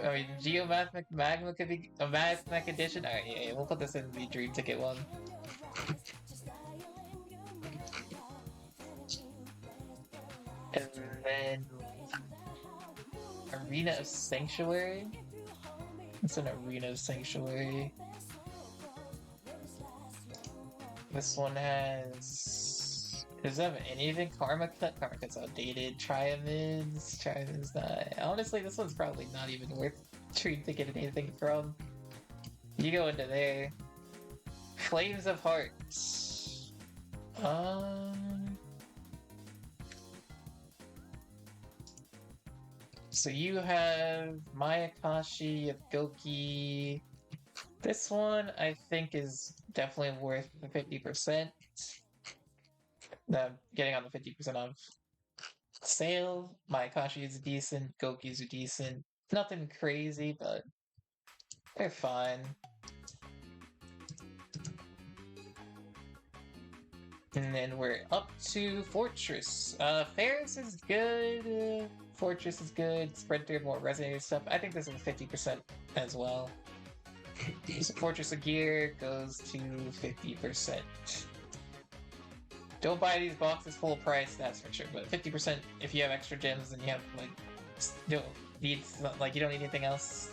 I mean, Geomathemic Magma could be a Mathematic Edition. Alright, yeah, we'll put this in the Dream Ticket one. And then Arena of Sanctuary. It's an Arena of Sanctuary. This one has. Does it have anything? Karma Cut? Karma Cut's outdated. Triamid's not. Honestly, this one's probably not even worth trying to get anything from. You go into there. Flames of Hearts. So you have Mayakashi of Goki. This one I think is definitely worth the 50%. Getting on the 50% off sale. Mayakashi is decent, Goki's are decent. Nothing crazy, but they're fine. And then we're up to Fortress. Ferris is good. Fortress is good. Sprinter, more Resonator stuff. I think this is 50% as well. So Fortress of Gear goes to 50%. Don't buy these boxes full price, that's for sure. But 50% if you have extra gems and you have like you don't need anything else,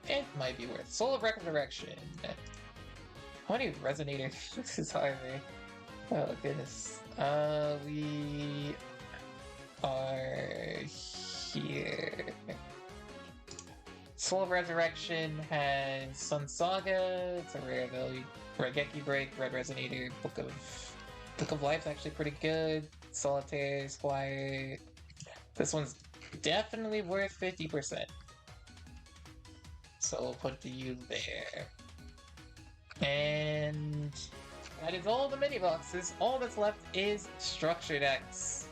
it might be worth. Soul of Resurrection. How many Resonators are there? Oh goodness. We are here. Soul of Resurrection has Sun Saga, it's a rare value. Regeki Break, Red Resonator, Book of Life's actually pretty good. Solitaire, Squire. This one's definitely worth 50%. So we'll put you there. And that is all the mini boxes. All that's left is structure decks.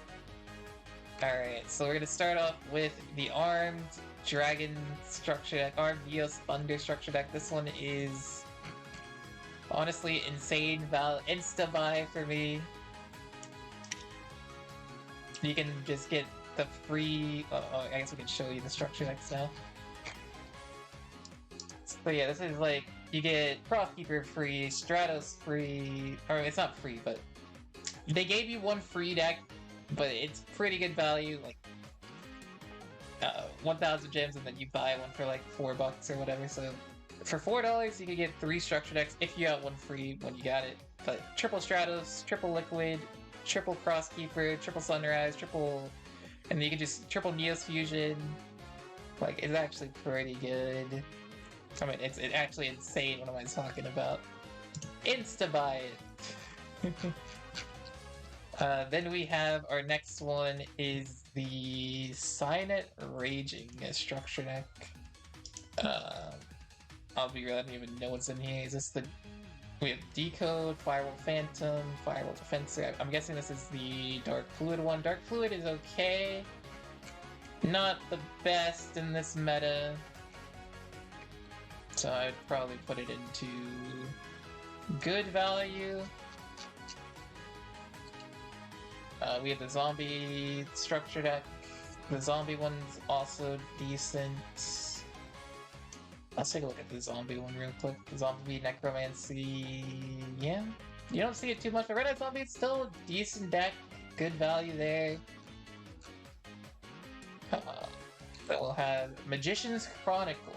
Alright, so we're gonna start off with the Armed Dragon structure deck, Armed Eos Thunder structure deck. This one is honestly insane insta buy for me. You can just get the free. I guess we can show you the structure decks now. So yeah, this is like you get Profkeeper free, Stratos free, or it's not free, but they gave you one free deck, but it's pretty good value, like 1,000 gems, and then you buy one for like $4 or whatever. So For $4, you could get 3 structure decks if you got one free when you got it. But triple Stratos, triple Liquid, triple Crosskeeper, triple Sunrise, triple, and you can just triple Neos Fusion. Like, it's actually pretty good. I mean, it's actually insane. What am I talking about? Insta buy it. Then we have our next one is the Signet Raging structure deck. I'll be real, I don't even know what's in here. Is this the... We have Decode, Firewall Phantom, Firewall Defensor. I'm guessing this is the Dark Fluid one. Dark Fluid is okay. Not the best in this meta. So I'd probably put it into good value. We have the Zombie structure deck. The Zombie one's also decent. Let's take a look at the Zombie one real quick. The Zombie Necromancy, yeah. You don't see it too much, but Red Eye Zombie is still a decent deck. Good value there. Then we'll have Magician's Chronicle.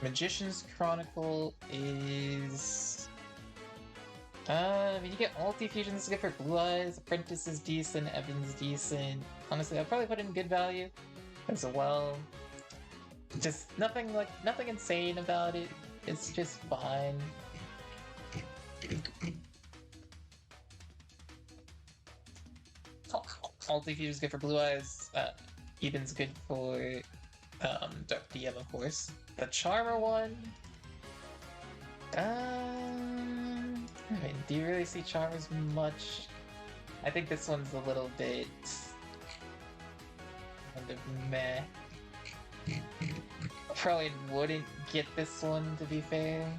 Magician's Chronicle is... I mean, you get multi-fusion, this is good for Blue Eyes, Apprentice is decent, Evan's decent. Honestly, I'd probably put in good value as well. Just nothing insane about it. It's just fine. Multi-fuse is good for Blue Eyes. Even's good for Dark DM, of course. The Charmer one. I mean, do you really see Charmers much? I think this one's a little bit kind of meh. Probably wouldn't get this one, to be fair.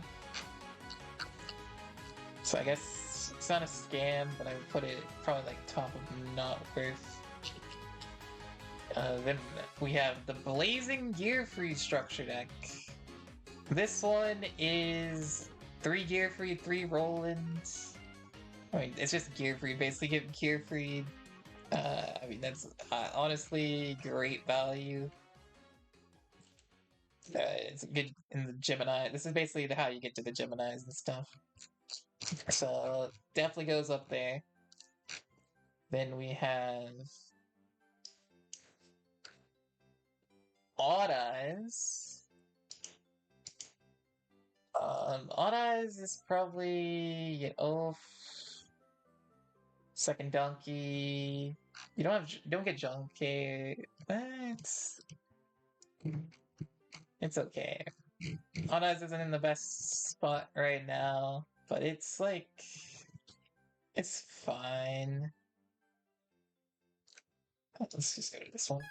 So I guess it's not a scam, but I would put it probably like top of not worth. Then we have the Blazing Gear Free structure deck. This one is 3 Gear Free, 3 Rollins. I mean, it's just Gear Free. Basically, get Gear Free. I mean, that's honestly great value. It's good in the Gemini. This is basically how you get to the Geminis and stuff. So, definitely goes up there. Then we have Odd Eyes. Odd Eyes is probably second Donkey. You don't get Junkie. It's okay. Odd Eyes isn't in the best spot right now, but it's like it's fine. Let's just go to this one.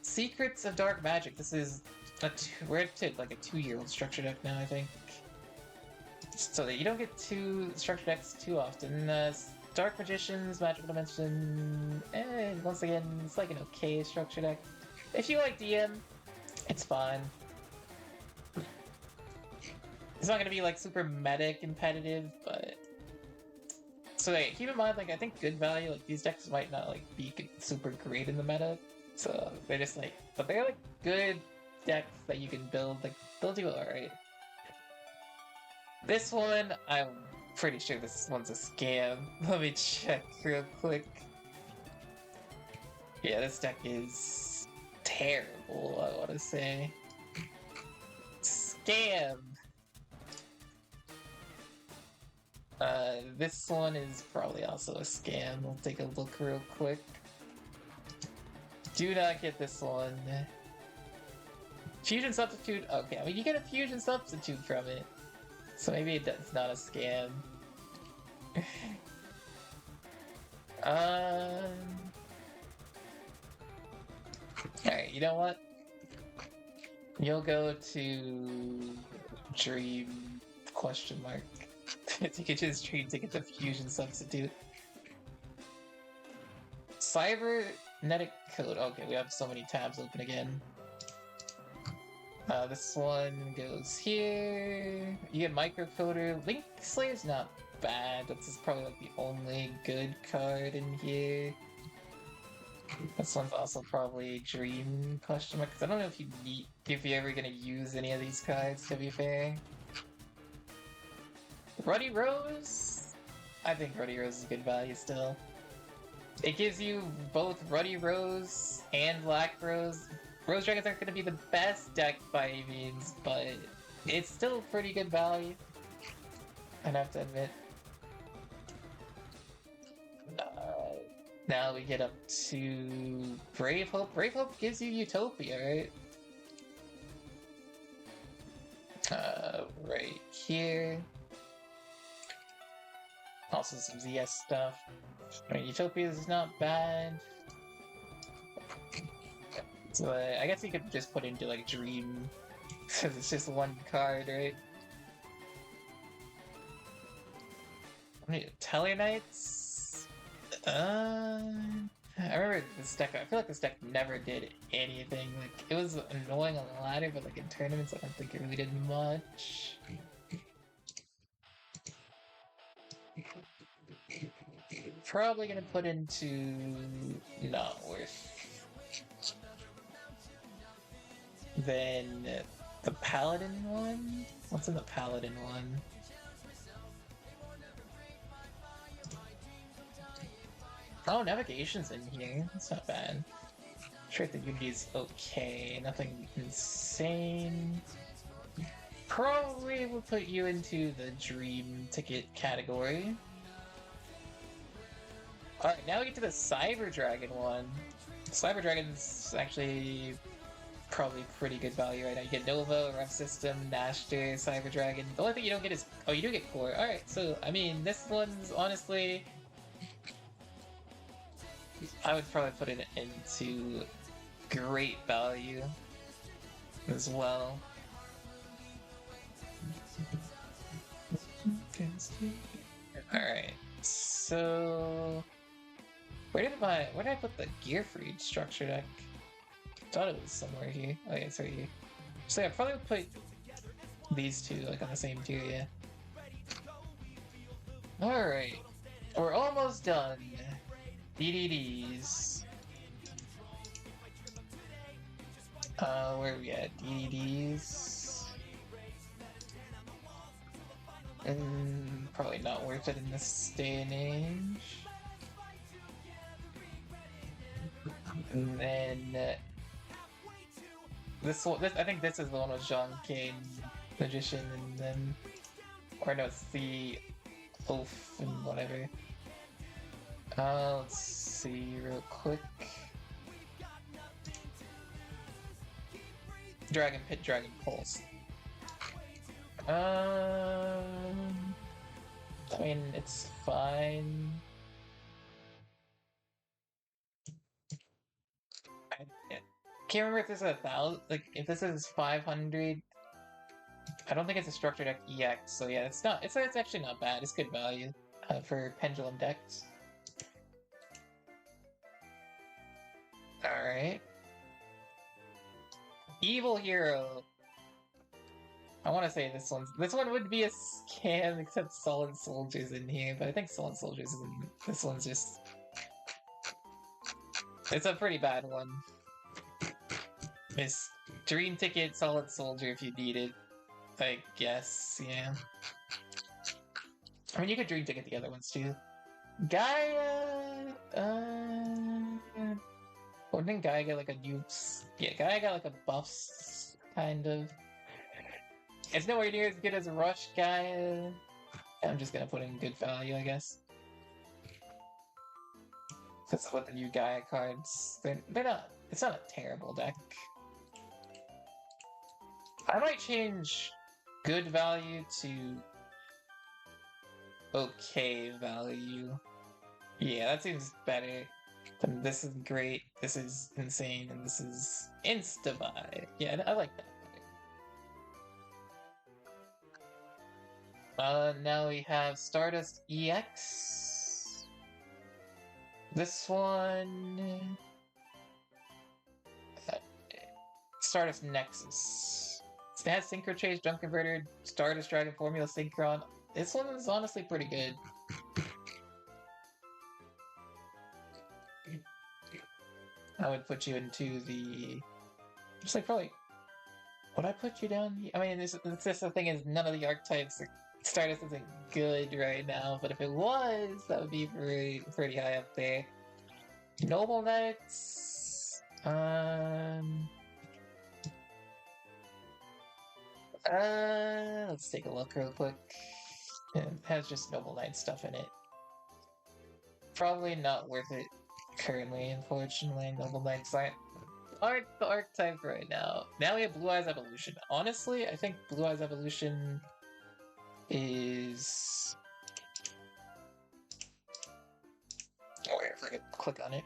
Secrets of Dark Magic. This is we're at like a 2-year-old structure deck now, I think. So that you don't get 2 structure decks too often. Dark Magicians, Magical Dimension, and once again, it's like an okay structure deck. If you like DM, it's fine. It's not gonna be like super meta competitive, but so like, keep in mind, like I think good value, like these decks might not like be super great in the meta, so they're just like, but they're like good decks that you can build. Like they'll do alright. This one, I'm pretty sure this one's a scam. Let me check real quick. Yeah, this deck is terrible, I want to say. Scam! This one is probably also a scam. We'll take a look real quick. Do not get this one. Fusion Substitute, okay, I mean you get a Fusion Substitute from it. So maybe it's not a scam. Alright, you know what? You'll go to Dream question mark. You could just Dream to get the Fusion Substitute. Cybernetic Code. Okay, we have so many tabs open again. This one goes here. You get Microcoder. Link Slave's not bad. That's probably like the only good card in here. This one's also probably Dream question mark, because I don't know if you're ever gonna use any of these cards, to be fair. Ruddy Rose? I think Ruddy Rose is good value still. It gives you both Ruddy Rose and Black Rose. Rose Dragons aren't going to be the best deck by any means, but it's still pretty good value. I'd have to admit. Now we get up to Brave Hope. Brave Hope gives you Utopia, right? Right here. Also some ZS stuff. I mean, Utopia is not bad. So I guess you could just put into like Dream, because it's just one card, right? Tellarknights? I remember this deck, I feel like this deck never did anything. Like, it was annoying on the ladder, but like in tournaments, I don't think it really did much. Probably gonna put into not worth. Then the Paladin one? What's in the Paladin one? Oh, Navigation's in here. That's not bad. Straight the Unity's okay. Nothing insane. Probably will put you into the Dream Ticket category. Alright, now we get to the Cyber Dragon one. Cyber Dragon's actually probably pretty good value right now. You get Nova, Rough System, Nashter, Cyber Dragon. The only thing you don't get is... Oh, you do get Core. Alright, so, I mean, this one's honestly... I would probably put it into great value as well. Alright, so... Where did I put the Gearfried structure deck? I thought it was somewhere here. Oh yeah, it's right here. So yeah, probably would put these two like on the same tier, yeah. Alright. We're almost done. DDDs. Where are we at? DDDs. Probably not worth it in this day and age. And then I think this is the one with John Kane, Magician, and then, or no, it's the Oath and whatever. Let's see real quick. Dragon Pit, Dragon Pulse. I mean, it's fine. I can't remember if this is 1,000. Like, if this is 500. I don't think it's a structured deck EX. So yeah, it's not. It's actually not bad. It's good value for pendulum decks. All right. Evil Hero. I want to say this one would be a scam, except Solid Soldier's in here, but I think Solid Soldier's in this one's just... It's a pretty bad one. It's Dream Ticket, Solid Soldier if you need it. I guess, yeah. I mean, you could Dream Ticket the other ones too. Gaia... Or didn't Gaia get like a new... Yeah, Gaia got like a buffs, kind of. It's nowhere near as good as Rush Gaia. I'm just gonna put in good value, I guess. That's what the new Gaia cards. They're not... It's not a terrible deck. I might change good value to okay value. Yeah, that seems better. This is great, this is insane, and this is insta-buy. Yeah, I like that better. Now we have Stardust EX. This one... Stardust Nexus. It has Synchro Chase, Jump Converter, Stardust Dragon Formula, Synchron. this one is honestly pretty good. I would put you into the... Just like probably... Would I put you down? I mean, this the thing is, none of the archetypes Stardust isn't good right now, but if it was, that would be pretty high up there. Noble Knights... let's take a look real quick. It has just Noble Knight stuff in it. Probably not worth it currently, unfortunately. Noble Knights aren't the archetype right now. Now we have Blue Eyes Evolution. Honestly, I think Blue Eyes Evolution is... Oh, wait, I forget to click on it.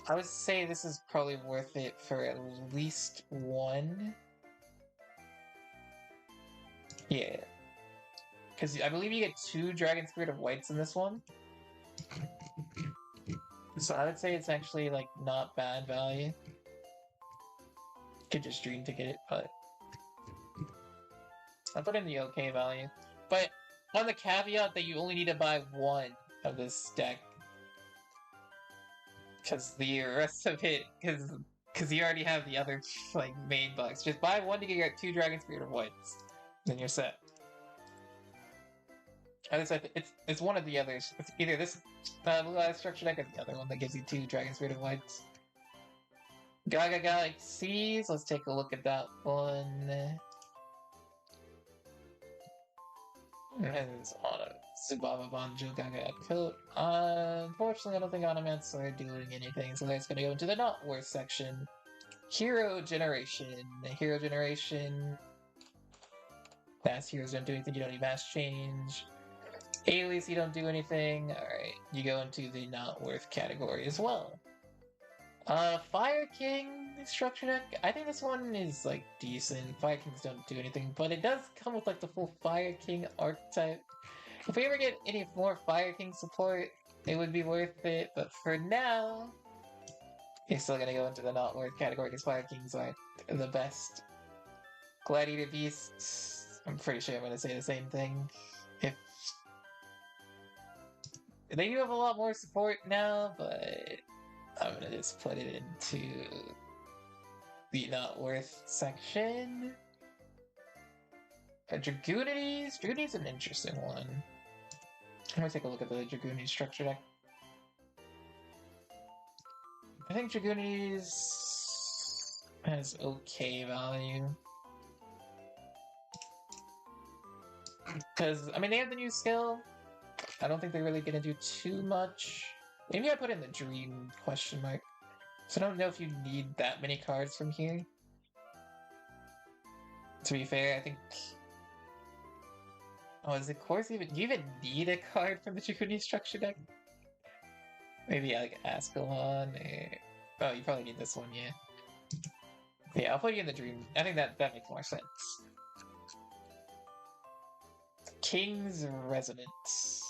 I would say this is probably worth it for at least one. Yeah. Because I believe you get 2 Dragon Spirit of Whites in this one. So I would say it's actually, like, not bad value. Could just dream to get it, but... I'll put in the okay value. But on the caveat that you only need to buy 1 of this deck. Because the rest of it, because you already have the other, like, main box. Just buy 1 to get 2 Dragon Spirit of Whites. Then you're set. It's one of the others. It's either this Blue Eyes structure deck or the other one that gives you 2 Dragon Spirit of Whites. Gaga Galaxies, let's take a look at that one. And it's on a Subaba Banjo Gaga coat. Unfortunately, I don't think Automats are doing anything, so that's gonna go into the not worth section. Hero Generation. Hero Generation. Fast heroes don't do anything, you don't need mass change. Alias, you don't do anything. Alright, you go into the not worth category as well. Fire King structure deck. I think this one is, like, decent. Fire Kings don't do anything, but it does come with, like, the full Fire King archetype. If we ever get any more Fire King support, it would be worth it, but for now, you're still gonna go into the not worth category because Fire Kings aren't the best. Gladiator Beasts. I'm pretty sure I'm gonna say the same thing. If they do have a lot more support now, but I'm gonna just put it into the not worth section. Dragoonities? Dragoonities is an interesting one. I'm gonna take a look at the Dragoonities structure deck. I think Dragoonities has okay value. Because, I mean, they have the new skill. I don't think they're really gonna do too much. Maybe I put in the Dream question mark. So I don't know if you need that many cards from here. To be fair, I think... Oh, is the course even... Do you even need a card from the Dragoonian structure deck? Maybe like Ascalon or... Oh, you probably need this one, yeah. Yeah, I'll put you in the Dream. I think that makes more sense. King's Resonance.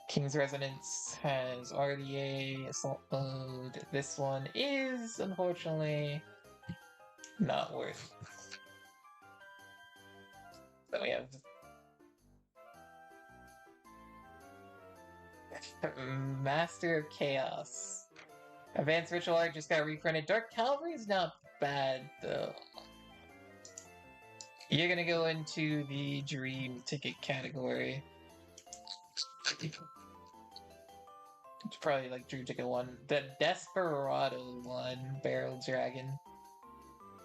King's Resonance has RDA, Assault Mode. This one is, unfortunately, not worth. Then we have Master of Chaos. Advanced Ritual Art just got reprinted. Dark Cavalry is not bad, though. You're gonna go into the Dream Ticket category. It's probably like Dream Ticket 1. The Desperado one, Barrel Dragon.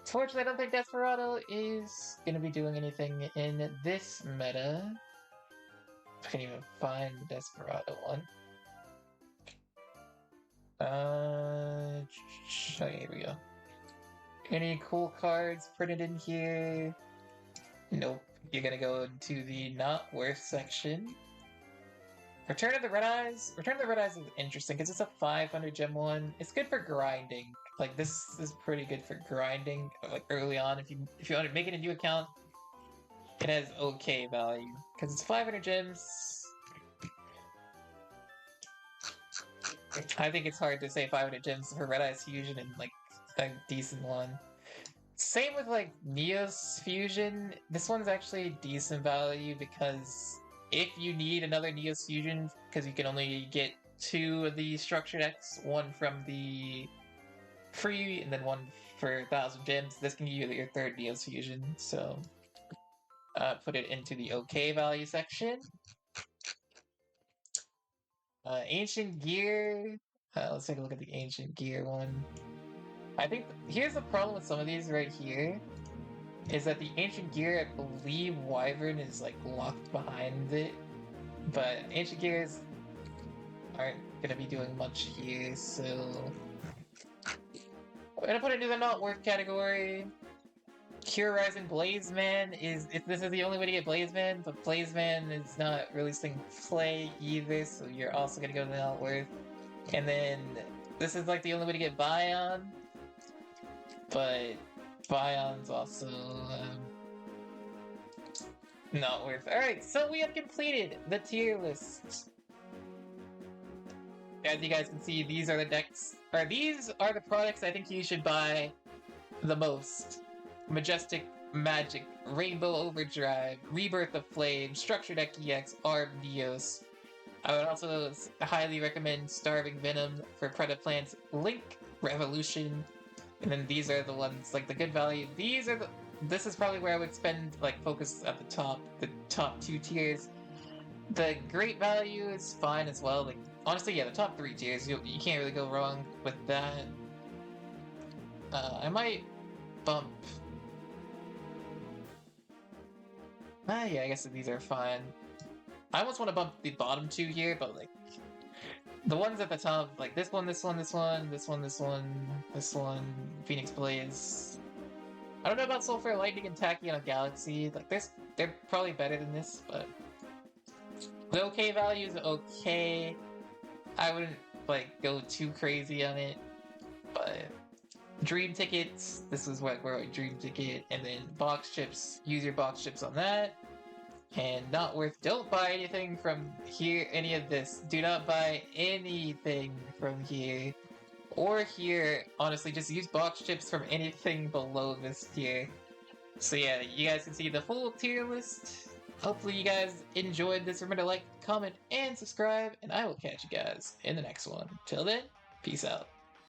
Unfortunately, I don't think Desperado is gonna be doing anything in this meta. I can't even find the Desperado one. Okay, here we go. Any cool cards printed in here? Nope. You're gonna go into the not worth section. Return of the Red Eyes. Return of the Red Eyes is interesting because it's a 500 gem one. It's good for grinding. Like, this is pretty good for grinding, like, early on. If you want to make it a new account, it has okay value because it's 500 gems. I think it's hard to say 500 gems for Red Eyes Fusion and, like, a decent one. Same with like Neos Fusion. This one's actually decent value because if you need another Neos Fusion, because you can only get two of the structured X, one from the free and then one for 1,000 gems, this can give you your third Neos Fusion. So put it into the OK value section. Ancient Gear. Let's take a look at the Ancient Gear one. I think here's the problem with some of these right here. Is that the Ancient Gear, I believe Wyvern is like locked behind it. But Ancient Gears aren't gonna be doing much here, so we're gonna put it into the not worth category. Cure Rising Blazeman is if this is the only way to get Blazeman, but Blazeman is not releasing play either, so you're also gonna go to the not worth. And then this is like the only way to get Bion, but Bion's also not worth. Alright, so we have completed the tier list. As you guys can see, these are the decks, or these are the products I think you should buy the most. Majestic Magic, Rainbow Overdrive, Rebirth of Flame, Structured Deck EX, Arb Neos. I would also highly recommend Starving Venom for Predaplants, Link Revolution, and then these are the ones, like the good value. These are the, this is probably where I would spend, like, focus at the top two tiers. The great value is fine as well, like, honestly, yeah, the top three tiers, you can't really go wrong with that. I might bump... yeah, I guess these are fine. I almost want to bump the bottom two here, but, like, the ones at the top, like this one, this one, this one, this one, this one, this one, Phoenix Blaze. I don't know about Sulfur Lightning and Tachyon Galaxy. Like this, they're probably better than this, but the OK value is okay. I wouldn't like go too crazy on it, but Dream Tickets. This is what we're Dream Ticket, and then box chips. Use your box chips on that. And not worth. Don't buy anything from here. Any of this. Do not buy anything from here or here. Honestly, just use box chips from anything below this tier. So yeah, you guys can see the full tier list. Hopefully you guys enjoyed this. Remember to like, comment, and subscribe, and I will catch you guys in the next one. Till then, peace out.